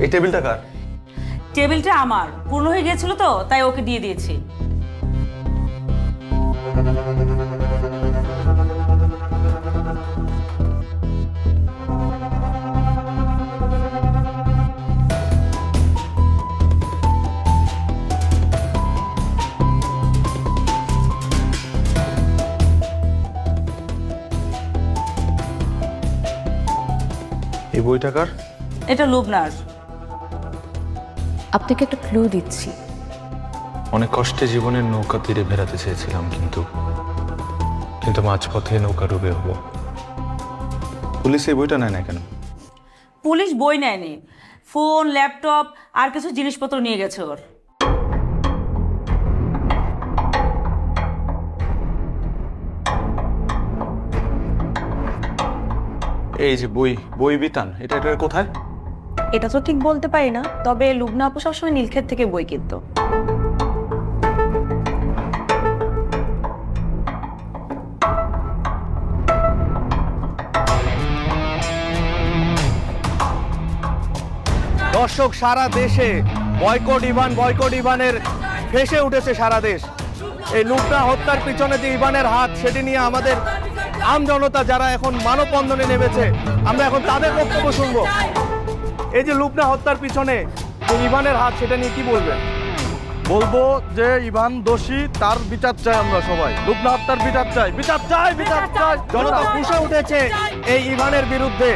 এই টেবিলটা কার? টেবিলটা আমার, পূর্ণ হয়ে গিয়েছিল তো তাই ওকে দিয়ে দিয়েছি। এই বইটা কার? এটা লুবনার। আপনাকে একটা ক্লু দিচ্ছি। অনেক কষ্টে জীবনের নৌকা তীরে ভেড়াতে চেয়েছিলাম, কিন্তু মাঝপথে নৌকা ডুবে হবো। পুলিশ এই বইটা নেয় না কেন? পুলিশ বই নেয়নি, ফোন, ল্যাপটপ আর কিছু জিনিসপত্র নিয়ে গেছে ওর। এই যে বই বিতান, এটা কোথায়? এটা তো ঠিক বলতে পারি না, তবে লুবনা আপু সবসময় নীলক্ষেত থেকে বই কিনতো। দর্শক, সারা দেশে বয়কট ইভানের ফেসে উঠেছে সারা দেশ। এই লুবনা হত্যার পিছনে যে ইভানের হাত, সেটি নিয়ে আমাদের আমজনতা যারা এখন মানববন্ধনে নেমেছে, আমরা এখন তাদের বক্তব্য শুনবো। এই যে লুবনা হত্যার পিছনে যে ইভানের হাত, সেটা নিয়ে কি বলবেন? বলবো যে ইভান দোষী, তার বিচার চাই। আমরা সবাই লুবনা হত্যার বিচার চাই, বিচার চাই, বিচার চাই। জনতা ফুঁসে উঠেছে এই ইভানের বিরুদ্ধে।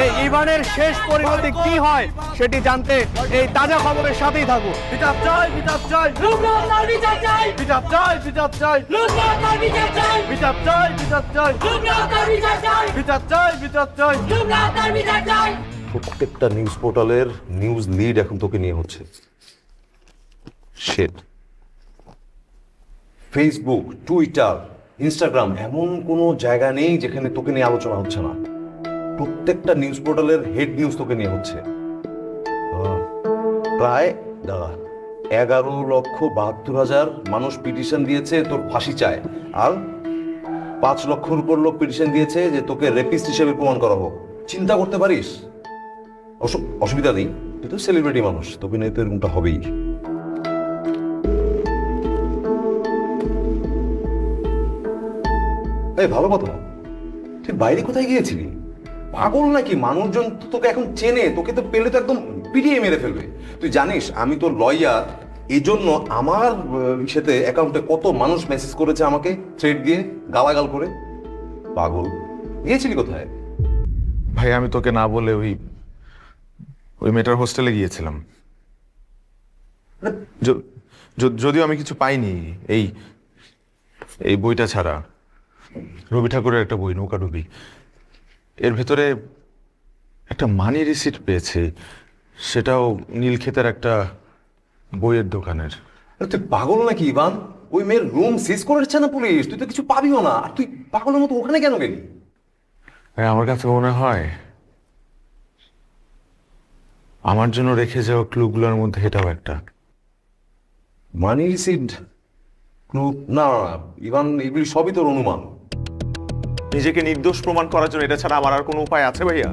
এই ইভানের শেষ পরিণতি কি হয় সেটি জানতে এই তাজা খবরের সাথেই থাকুন। বিচার চাই, বিচার চাই, লুবনা হত্যার বিচার চাই, বিচার চাই, বিচার চাই, লুবনা হত্যার বিচার চাই, বিচার চাই, বিচার চাই, লুবনা হত্যার বিচার চাই, বিচার চাই, বিচার চাই, লুবনা হত্যার বিচার চাই। প্রত্যেকটা নিউজ পোর্টালের নিউজ লিড এখন তোকে নিয়ে হচ্ছে। শিট। ফেসবুক, টুইটার, ইনস্টাগ্রাম, এমন কোনো জায়গা নেই যেখানে তোকে নিয়ে আলোচনা হচ্ছে না। প্রত্যেকটা নিউজ পোর্টালের হেড নিউজ তোকে নিয়ে হচ্ছে। প্রায় 11,72,000 মানুষ পিটিশন দিয়েছে তোর ফাঁসি চায়, আর 5 লক্ষর উপর লোক পিটিশন দিয়েছে যে তোকে রেপিস্ট হিসেবে প্রমাণ করা হোক। চিন্তা করতে পারিস? অসুবিধা নেই, তুই তো সেলিব্রিটি মানুষ, তোকে নিয়ে তো এরকমটা হবেই। এই ভালো কথা, তুই বাইরে কোথায় গিয়েছিলি? পাগল নাকি? মানুষজন তো তোকে এখন চেনে, তোকে তো পেলে তো একদম পিটিয়ে মেরে ফেলবে। তুই জানিস আমি তো লয়ার, এই জন্য আমার সাথে অ্যাকাউন্টে কত মানুষ মেসেজ করেছে আমাকে থ্রেড দিয়ে, গালাগাল করে। পাগল, গিয়েছিলি কোথায়? ভাই আমি তোকে না বলে ওই মেয়েটার হোস্টেলে গিয়েছিলাম। যদিও আমি কিছু পাইনি এই বইটা ছাড়া, রবি ঠাকুরের একটা বই নৌকাডুবি, এর ভেতরে একটা মানি রিসিট পেয়েছি, সেটাও নীলক্ষেতের একটা বইয়ের দোকানের। আরে তুই পাগল নাকি ইভান? ওই মেয়ের রুম সিজ করেছে না পুলিশ, তুই তো কিছু পাবিও না। আর তুই পাগলের মতো ওখানে কেন গেলি? হ্যাঁ, আমার কাছে মনে হয় আমার জন্য রেখে যাওয়া ক্লুগুলোর মধ্যে এটাও একটা। মানি রিসিট, না ইভান, এগুলি সবই তোর অনুমান। নিজেকে নির্দোষ প্রমাণ করার জন্য এটা ছাড়া আমার আর কোনো উপায় আছে ভাইয়া?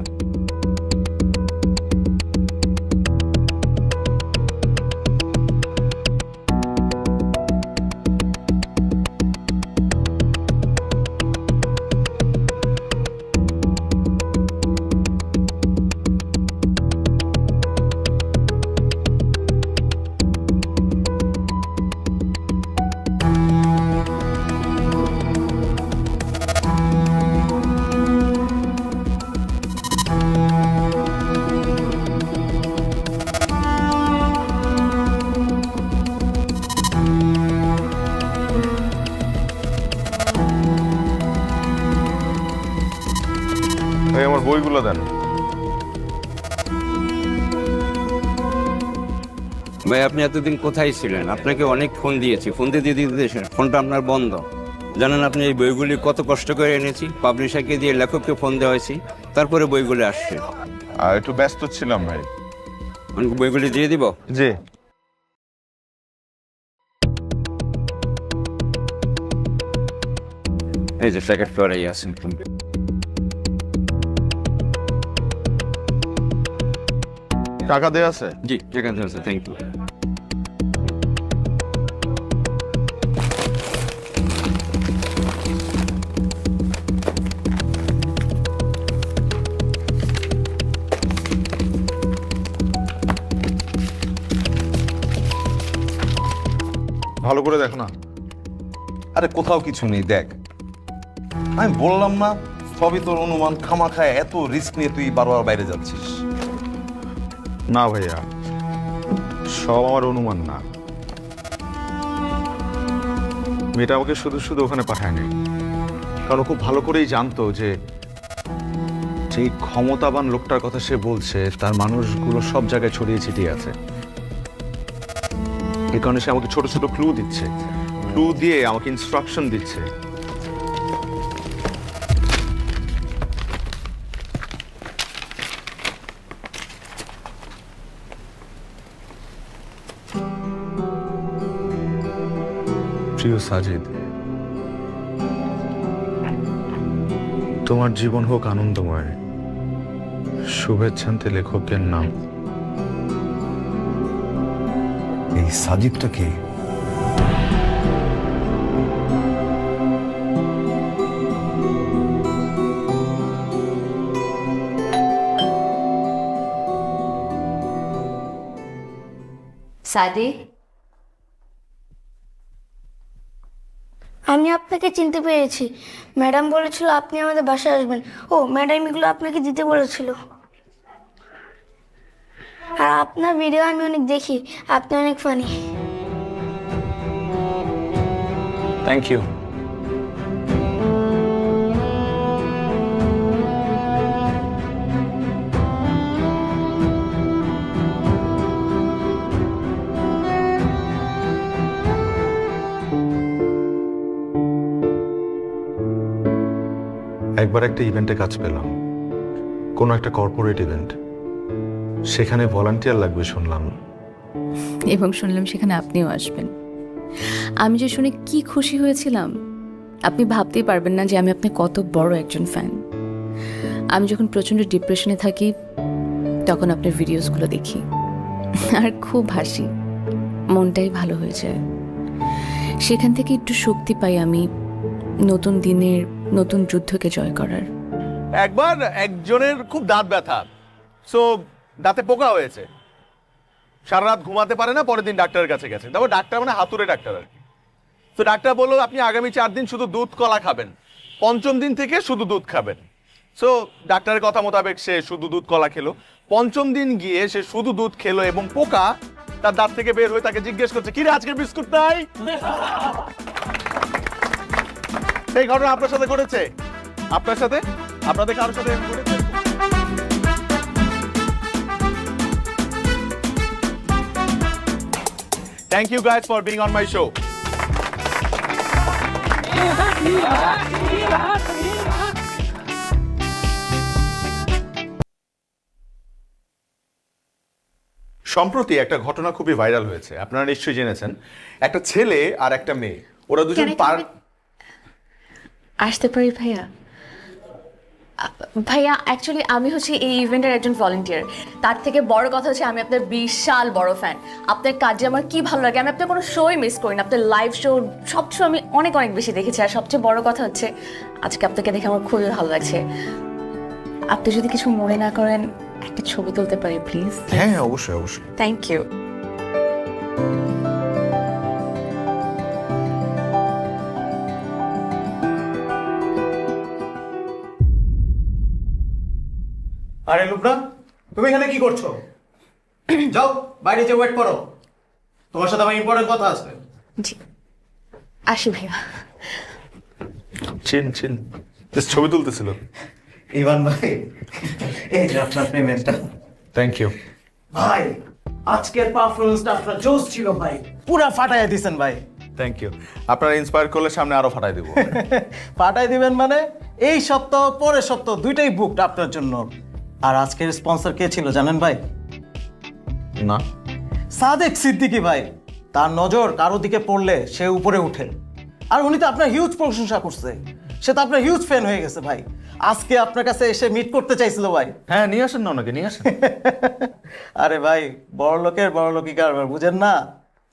ভাই আমার বইগুলো দেন। ভাই আপনি এতদিন কোথায় ছিলেন? আপনাকে অনেক ফোন দিয়েছি, ফোন দিতে ফোনটা আপনার বন্ধ। জানেন আপনি এই বইগুলি কত কষ্ট করে এনেছি, পাবলিশারকে দিয়ে লেখককে ফোন দেওয়া হয়েছি, তারপরে বইগুলি আসছে। আর একটু ব্যস্ত ছিলাম ভাই। আমাকে বইগুলি দিয়ে দিব? জি। এই যে প্যাকেট ফ্লোরেই আছেন। টাকা দেয়া আছে? জি ঠিক আছে, থ্যাংক ইউ। ভালো করে দেখো না। আরে কোথাও কিছু নেই, দেখ। আমি বললাম না সবই তোর অনুমান। খামাখায় এত রিস্ক নিয়ে তুই বারবার বাইরে যাচ্ছিস। না ভাইয়া, সব আমার অনুমান না। মেয়েটা আমাকে শুধু শুধু ওখানে পাঠায়নি, কারণ ও খুব ভালো করেই জানতো যে যেই ক্ষমতাবান লোকটার কথা সে বলছে তার মানুষগুলো সব জায়গায় ছড়িয়ে ছিটিয়ে আছে। এই কারণে সে আমাকে ছোট ছোট ক্লু দিচ্ছে, ক্লু দিয়ে আমাকে ইনস্ট্রাকশন দিচ্ছে। প্রিয় সাজিদ, তোমার জীবন হোক আনন্দময়। শুভেচ্ছান্তে লেখকের নাম। এই সাজিদটা কে? সাদি, আমি আপনাকে চিনতে পেরেছি। ম্যাডাম বলেছিল আপনি আমাদের বাসায় আসবেন। ও ম্যাডাম এগুলো আপনাকে দিতে বলেছিল। আর আপনার ভিডিও আমি অনেক দেখি, আপনি অনেক ফানি। Thank you. একবার একটা ইভেন্টে কাজ পেলাম, কোনো একটা কর্পোরেট ইভেন্ট। সেখানে ভলান্টিয়ার লাগবে শুনলাম, এবং শুনলাম সেখানে আপনিও আসবেন। আমি যে শুনে কি খুশি হয়েছিলাম আপনি ভাবতেই পারবেন না যে আমি আপনার কত বড় একজন ফ্যান। আমি যখন প্রচণ্ড ডিপ্রেশনে থাকি তখন আপনার ভিডিওসগুলো দেখি আর খুব হাসি, মনটাই ভালো হয়ে যায়। সেখান থেকে একটু শক্তি পাই আমি নতুন দিনের নতুন যুদ্ধকে জয় করার। একবার একজনের খুব দাঁত ব্যথা, সো দাঁতে পোকা হয়েছে, সারা রাত ঘুমাতে পারে না, পরের দিন ডাক্তারের কাছে গেছে। তারপর ডাক্তার মানে হাতুড়ে ডাক্তার আর কি। তো ডাক্তার বললো আপনি আগামী 4 দিন শুধু দুধ কলা খাবেন, 5ম দিন থেকে শুধু দুধ খাবেন। সো ডাক্তারের কথা মোতাবেক সে শুধু দুধ কলা খেলো। 5ম দিন গিয়ে সে শুধু দুধ খেলো এবং পোকা তার দাঁত থেকে বের হয়ে তাকে জিজ্ঞেস করছে, কিরে আজকের বিস্কুট নাই? সেই ঘটনা আপনার সাথে ঘটেছে? আপনার সাথে, আপনাদের কারোর সাথে ঘটেছে? Thank you guys for being on my show. সম্প্রতি একটা ঘটনা খুবই ভাইরাল হয়েছে, আপনারা নিশ্চয়ই জেনেছেন। একটা ছেলে আর একটা মেয়ে, ওরা দুজন আসতে পারি ভাইয়া? ভাইয়া অ্যাকচুয়ালি আমি হচ্ছে এই ইভেন্টের একজন ভলেন্টিয়ার। তার থেকে বড় কথা হচ্ছে আমি আপনার বিশাল বড় ফ্যান। আপনার কাজে আমার কি ভালো লাগে, আমি আপনার কোনো শোই মিস করি না। আপনার লাইভ শো, সব শো আমি অনেক অনেক বেশি দেখেছি। আর সবচেয়ে বড় কথা হচ্ছে আজকে আপনাকে দেখে আমার খুবই ভালো লাগছে। আপনি যদি কিছু মনে না করেন একটা ছবি তুলতে পারি প্লিজ? হ্যাঁ অবশ্যই অবশ্যই। Thank you. আরে লুবনা, তুমি এখানে কি করছো? যাও বাইরে যে ওয়েট করো, তোমার সাথে আমার ইম্পর্টেন্ট কথা আছে। জি আসি ভাইয়া। চিন চিন, ছবি তুলতেছিল। ইভান ভাই, এই যে আপনার পেমেন্টটা। থ্যাংক ইউ ভাই, আজকের পারফরমেন্সটা আপনার জোশ ছিল ভাই, পুরা ফাটাইয়া দিছেন ভাই। Thank you. আপনারা ইন্সপায়ার করলে সামনে আরো ফাটাই দেবো। ফাটাই দিবেন মানে এই সপ্তাহ পরের সপ্তাহ দুইটাই বুকড আপনার জন্য। আর আজকের স্পন্সর কে ছিল জানেন ভাই? না। সাদেক সিদ্দিকী ভাই। তার নজর কারো দিকে পড়লে সে উপরে উঠে। আর উনি তো আপনার হিউজ প্রশংসা করছে, সে তো আপনার হিউজ ফ্যান হয়ে গেছে ভাই। আজকে আপনার কাছে এসে মিট করতে চাইছিল ভাই। হ্যাঁ নিয়ে আসেন না ওনাকে, নিয়ে আসেন। আরে ভাই, বড় লোকের বড় লোকই কারবার, বুঝেন না?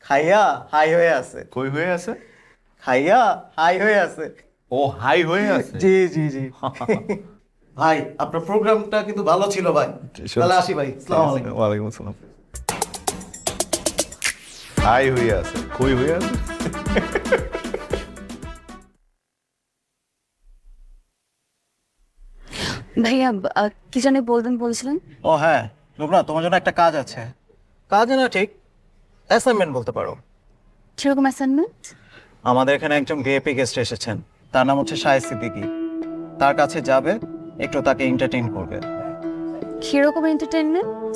খাইয়া হাই হয়ে আছে। কই হয়ে আছে? খাইয়া হাই হয়ে আছে। ও হাই হয়ে আছে? জি জি জি। ভাই আপনার প্রোগ্রামটা কিন্তু ভালো ছিল ভাই। তাহলে আসি ভাই, আসসালামু আলাইকুম। ওয়ালাইকুম আসসালাম। হাই হয়ে আছে, কই হয়ে আছে? ভাইয়া কি জানি বলবেন বলছিলেন? ও হ্যাঁ লুবনা, তোমার জন্য একটা কাজ আছে। কাজ না ঠিক, অ্যাসাইনমেন্ট বলতে পারো। সেরকম অ্যাসাইনমেন্ট? আমাদের এখানে একজন ভিআইপি গেস্ট এসেছেন, তার নাম হচ্ছে শাহেদ সিদ্দিকী। তার কাছে যাবে, একটু তাকে এন্টারটেইন করবে। কিরকম এন্টারটেইনমেন্ট?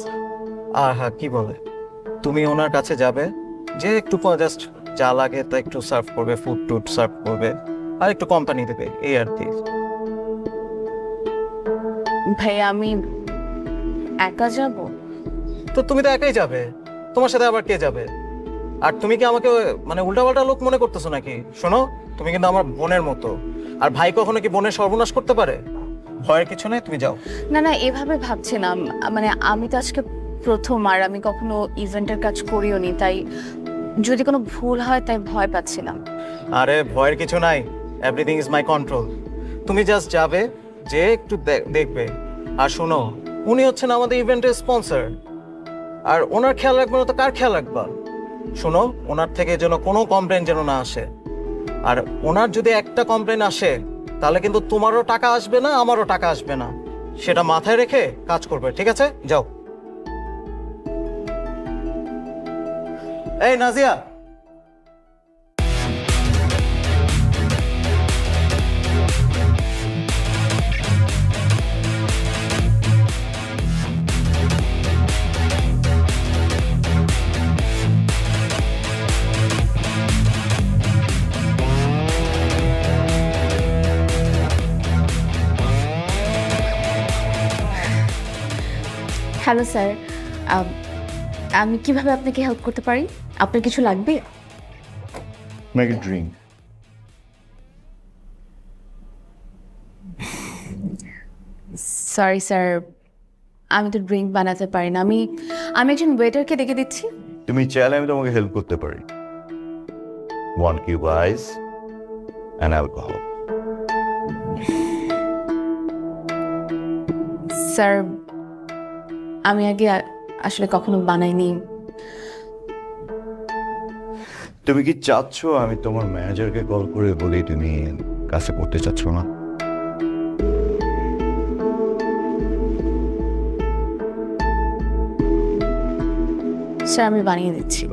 আর হ্যাঁ, কি বলে, তুমি ওনার কাছে যাবে, যে একটু জাস্ট যা লাগে তা একটু সার্ভ করবে, ফুড টুড সার্ভ করবে, আর একটু কোম্পানি দেবে, এই আর কি। ভাই আমি একা যাব? তো তুমি তো একাই যাবে, তোমার সাথে আবার কে যাবে? আর তুমি কি আমাকে মানে উল্টাপাল্টা লোক মনে করতেছো নাকি? শোনো, তুমি কিন্তু আমার বোনের মতো, আর ভাই কখনো কি বোনের সর্বনাশ করতে পারে? ভয়ের কিছু নেই, তুমি যাও। না না, এভাবে ভাবছি না। মানে আমি তো আজকে প্রথম, আর আমি কখনো ইভেন্টের কাজ করিও নি, তাই যদি কোনো ভুল হয় তাই ভয় পাচ্ছিলাম। আরে ভয়ের কিছু নাই, এভরিথিং ইজ মাই কন্ট্রোল। তুমি জাস্ট যাবে, যে একটু দেখবে। আর শোনো, উনি হচ্ছেন আমাদের ইভেন্টের স্পন্সর, আর ওনার খেয়াল রাখবে না তো কার খেয়াল রাখবা? শোনো, ওনার থেকে যেন কোনো কমপ্লেন যেন না আসে। আর ওনার যদি একটা কমপ্লেন আসে তাহলে কিন্তু তোমারও টাকা আসবে না, আমারও টাকা আসবে না। সেটা মাথায় রেখে কাজ করবে, ঠিক আছে? যাও। এই নাজিয়া, হ্যালো স্যার, আমি কিভাবে আপনাকে হেল্প করতে পারি? আপনার কিছু লাগবে? Make a drink. Sorry sir, আমি তো ড্রিঙ্ক বানাতে পারি না। আমি একজন ওয়েটারকে ডেকে দিচ্ছি। তুমি চাইলে আমি তোমাকে হেল্প করতে পারি। 1 cube ice and alcohol. Sir আমি আগে আসলে কখনো বানাইনি। তুমি কি চাচ্ছ আমি তোমার ম্যানেজারকে কল করে বলি তুমি কাছে করতে চাচ্ছ না? স্যার আমি বানিয়ে দিচ্ছি।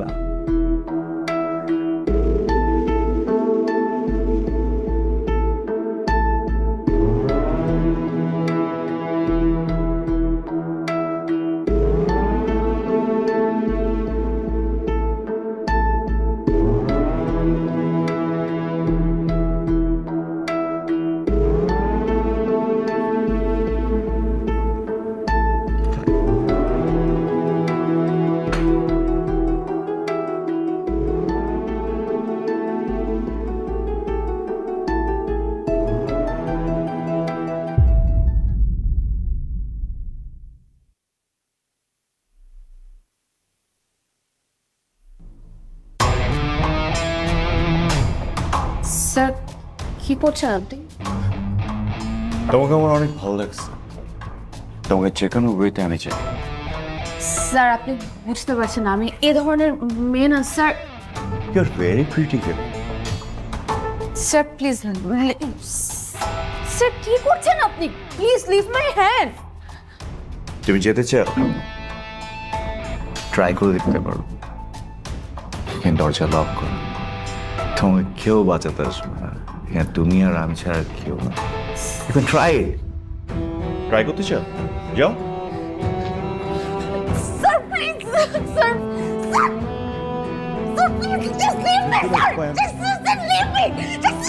স্যার কি করছেন আপনি? তোমাকে আমার অনেক ভালো লাগছে, তোমাকে চেকানো ওয়েতে আমি চাই। স্যার আপনি বুঝতে পারছেন না, আমি এ ধরনের মেয়ে না sir. You are very pretty girl. Sir please, sir কি করছেন আপনি? Please leave my hand. তুমি যেতে চাও? ট্রাই করে দেখতে পারো, কিন্তু দরজা লক করো। তোমাকে কেউ বাঁচাতে আসবে না, হ্যাঁ তুমি আর আমি ছাড়া কেউ না। You can try. ট্রাই করতে চাও? যাও। Sir please, sir sir please just leave me, sir just leave me, just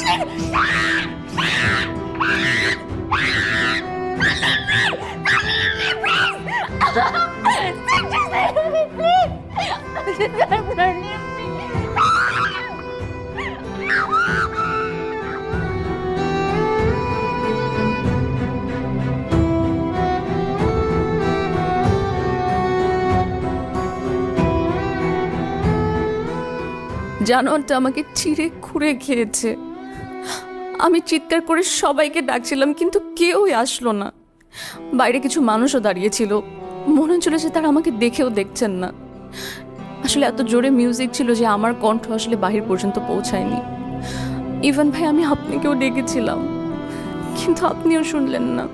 জানোয়ারটা আমাকে চিড়ে খুঁড়ে খেয়েছে। আমি চিৎকার করে সবাইকে ডাকছিলাম, কিন্তু কেউই আসলো না। বাইরে কিছু মানুষও দাঁড়িয়েছিল, মনে হচ্ছিল যে তারা আমাকে দেখেও দেখছেন না। আসলে এত জোরে মিউজিক ছিল যে আমার কণ্ঠ আসলে বাহির পর্যন্ত পৌঁছায়নি। ইভান ভাই, আমি আপনাকেও ডেকেছিলাম, কিন্তু আপনিও শুনলেন না।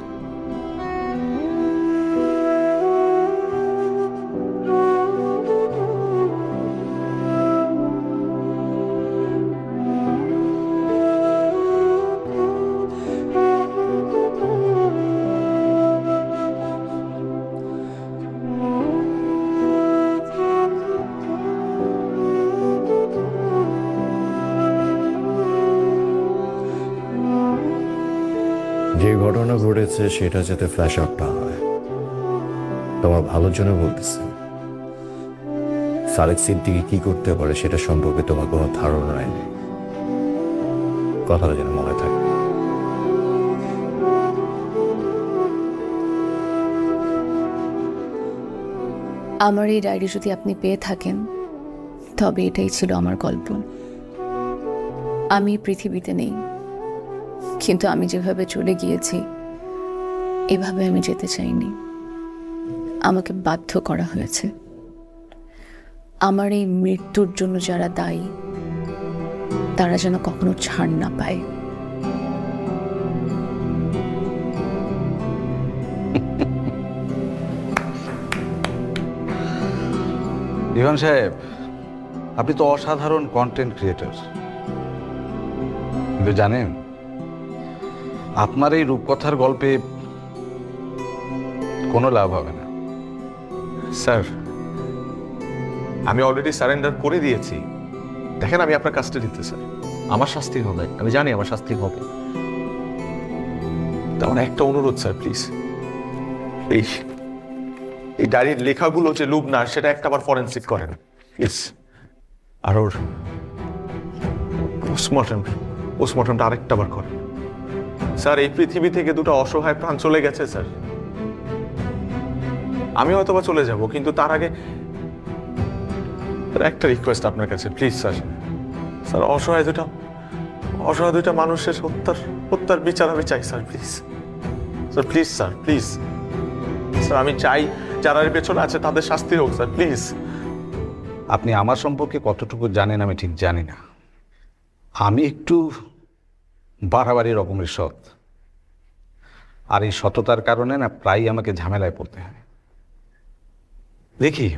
যে ঘটনা ঘটেছে সেটা যাতে ফ্ল্যাশ আউট না হয়, তোমার ভালোর জন্য বলতেছি। সালেক সিদ্দিকী কি করতে পারে সেটা সম্পর্কে তোমার কোনো ধারণা নেই, কথাটা যেন মনে থাকে। আমার এই ডায়েরি যদি আপনি পেয়ে থাকেন তবে এটাই ছিল আমার গল্প। আমি পৃথিবীতে নেই, কিন্তু আমি যেভাবে চলে গিয়েছি এভাবে আমি যেতে চাইনি। আমাকে বাধ্য করা হয়েছে। আমার এই মৃত্যুর জন্য যারা দায়ী তারা যেন কখনো ছাড় না পায়। ইভান সাহেব, আপনি তো অসাধারণ কন্টেন্ট ক্রিয়েটর, কিন্তু জানেন আপনার এই রূপকথার গল্পে কোনো লাভ হবে না। স্যার, আমি অলরেডি সারেন্ডার করে দিয়েছি। দেখেন, আমি আপনার কাজটা দিতে স্যার, আমার শাস্তি হবে, আমি জানি আমার শাস্তি হবে। তেমন একটা অনুরোধ স্যার, প্লিজ এই ডায়েরির লেখাগুলো যে লুবনার, সেটা একটা আবার ফরেনসিক করেন প্লিজ। আর ওর পোস্টমর্টমটা আরেকটা বার করেন স্যার। এই পৃথিবী থেকে দুটো অসহায় প্রাণ চলে গেছে স্যার। আমি হয়তো বা চলে যাব, কিন্তু তার আগে একটা রিকোয়েস্ট আপনার কাছে, প্লিজ স্যার। স্যার, অসহায় দুটা মানুষের হত্যার বিচার আমি চাই sir, please sir, please sir, please. Sir, আমি চাই যারা এর পেছনে আছে তাদের শাস্তি হোক স্যার, প্লিজ। আপনি আমার সম্পর্কে কতটুকু জানেন আমি ঠিক জানি না। আমি একটু বাড়াবাড়ি রকমের সৎ, আর এই সততার কারণে না প্রায়ই আমাকে ঝামেলায় পড়তে হয়। দেখি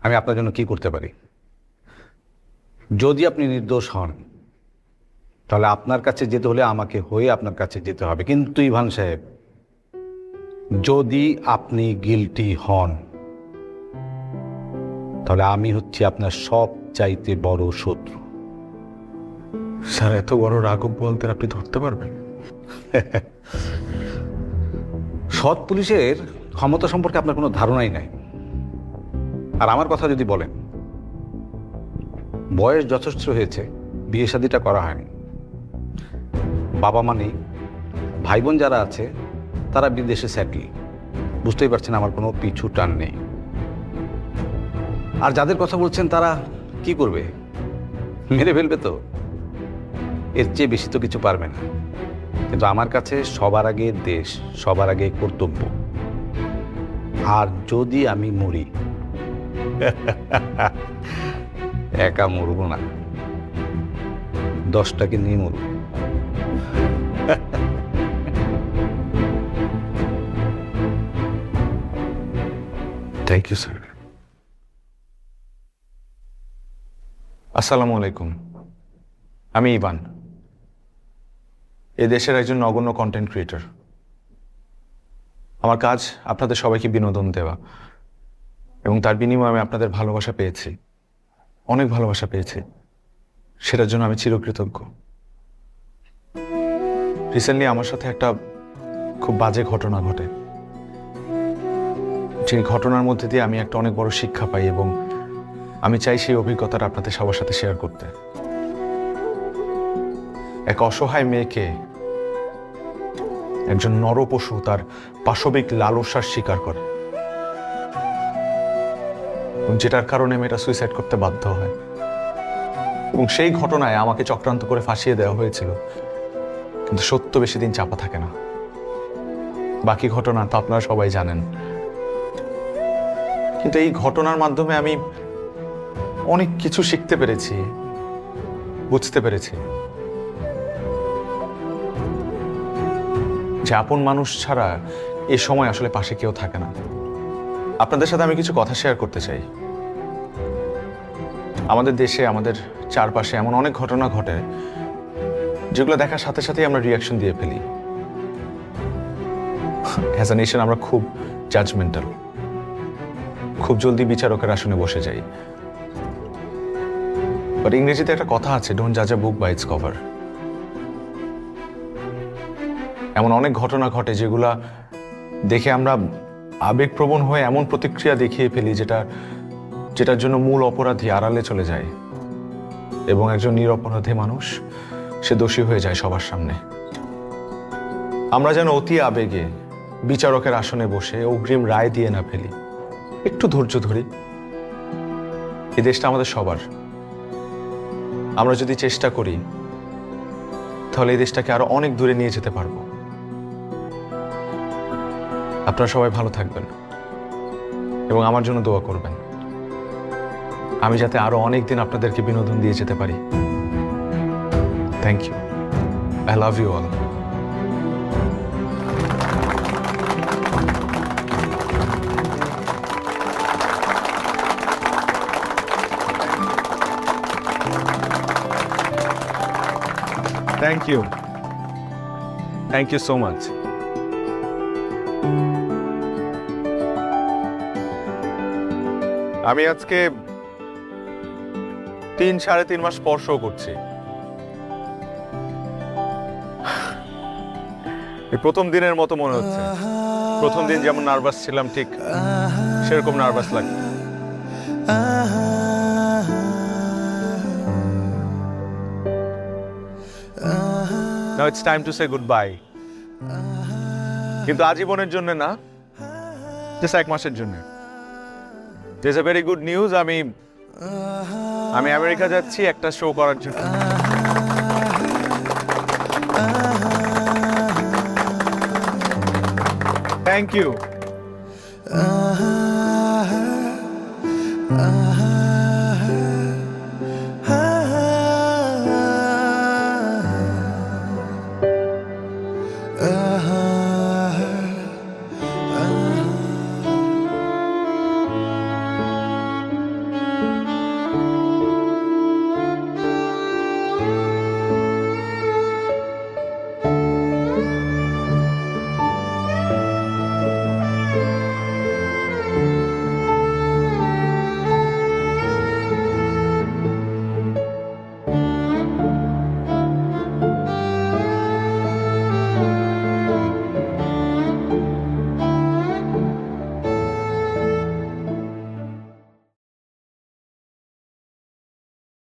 আমি আপনার জন্য কি করতে পারি। যদি আপনি নির্দোষ হন তাহলে আপনার কাছে যেতে হলে আমাকে হয়ে আপনার কাছে যেতে হবে। কিন্তু ইভান সাহেব, যদি আপনি গিলটি হন তাহলে আমি হচ্ছি আপনার সব চাইতে বড় শত্রু। স্যার, এত বড় রাঘব বলতে আপনি ধরতে পারবেন? সৎ পুলিশের ক্ষমতা সম্পর্কে আপনার কোনো ধারণাই নাই। আর আমার কথা যদি বলেন, বয়স যথেষ্ট হয়েছে, বিয়ে শাদিটা করা হয়নি, বাবা মা নেই, ভাই বোন যারা আছে তারা বিদেশে সেটেল। বুঝতেই পারছেন আমার কোনো পিছু টান নেই। আর যাদের কথা বলছেন তারা কি করবে? মেরে ফেলবে তো, এর চেয়ে বেশি তো কিছু পারবে না। কিন্তু আমার কাছে সবার আগে দেশ, সবার আগে কর্তব্য। আর যদি আমি মরি, একা মরব না, 10টাকে নিয়ে মরব। Thank you sir. আসসালামু আলাইকুম, আমি ইভান, এ দেশের একজন নগণ্য কন্টেন্ট ক্রিয়েটর। আমার কাজ আপনাদের সবাইকে বিনোদন দেওয়া, এবং তার বিনিময়ে আমি আপনাদের ভালোবাসা পেয়েছি, অনেক ভালোবাসা পেয়েছি। সেটার জন্য আমি চিরকৃতজ্ঞ। রিসেন্টলি আমার সাথে একটা খুব বাজে ঘটনা ঘটে, যে ঘটনার মধ্যে দিয়ে আমি একটা অনেক বড় শিক্ষা পাই, এবং আমি চাই সেই অভিজ্ঞতাটা আপনাদের সবার সাথে শেয়ার করতে। এক অসহায় মেয়েকে একজন নরপশু তার পাশবিক লালসার শিকার করে, এবং যেটার কারণে মেয়েটা সুইসাইড করতে বাধ্য হয়। এবং সেই ঘটনায় আমাকে চক্রান্ত করে ফাঁসিয়ে দেওয়া হয়েছিল, কিন্তু সত্য বেশি দিন চাপা থাকে না। বাকি ঘটনা তো আপনারা সবাই জানেন। কিন্তু এই ঘটনার মাধ্যমে আমি অনেক কিছু শিখতে পেরেছি, বুঝতে পেরেছি যে আপন মানুষ ছাড়া এ সময় আসলে পাশে কেউ থাকে না। আপনাদের সাথে আমি কিছু কথা শেয়ার করতে চাই। আমাদের দেশে, আমাদের চারপাশে এমন অনেক ঘটনা ঘটে যেগুলো দেখার সাথে সাথেই আমরা রিয়াকশন দিয়ে ফেলি। অ্যাজ আ নেশন আমরা খুব জাজমেন্টাল, খুব জলদি বিচারকের আসনে বসে যাই। বাট ইংরেজিতে একটা কথা আছে, ডোন্ট জাজ আ বুক বাই ইটস কভার। এমন অনেক ঘটনা ঘটে যেগুলা দেখে আমরা আবেগপ্রবণ হয়ে এমন প্রতিক্রিয়া দেখিয়ে ফেলি যেটার জন্য মূল অপরাধী আড়ালে চলে যায়, এবং একজন নিরপরাধী মানুষ সে দোষী হয়ে যায় সবার সামনে। আমরা যেন অতি আবেগে বিচারকের আসনে বসে অগ্রিম রায় দিয়ে না ফেলি, একটু ধৈর্য ধরি। এই দেশটা আমাদের সবার। আমরা যদি চেষ্টা করি তাহলে এই দেশটাকে আরো অনেক দূরে নিয়ে যেতে পারবো। আপনারা সবাই ভালো থাকবেন এবং আমার জন্য দোয়া করবেন, আমি যাতে আরো অনেক দিন আপনাদেরকে বিনোদন দিয়ে যেতে পারি। Thank you. I love you all. Thank you, thank you so much. আমি আজকে 3-3.5 মাস পর শো করছি। এই প্রথম দিনের মতো মনে হচ্ছে। প্রথম দিন যেমন নার্ভাস ছিলাম, ঠিক সেরকম নার্ভাস লাগে। Now it's time to say goodbye. কিন্তু আজীবনের জন্য না, জাস্ট 1 মাসের জন্য। There's a very good news. আমি আমেরিকা যাচ্ছি একটা শো করার জন্য। Thank you.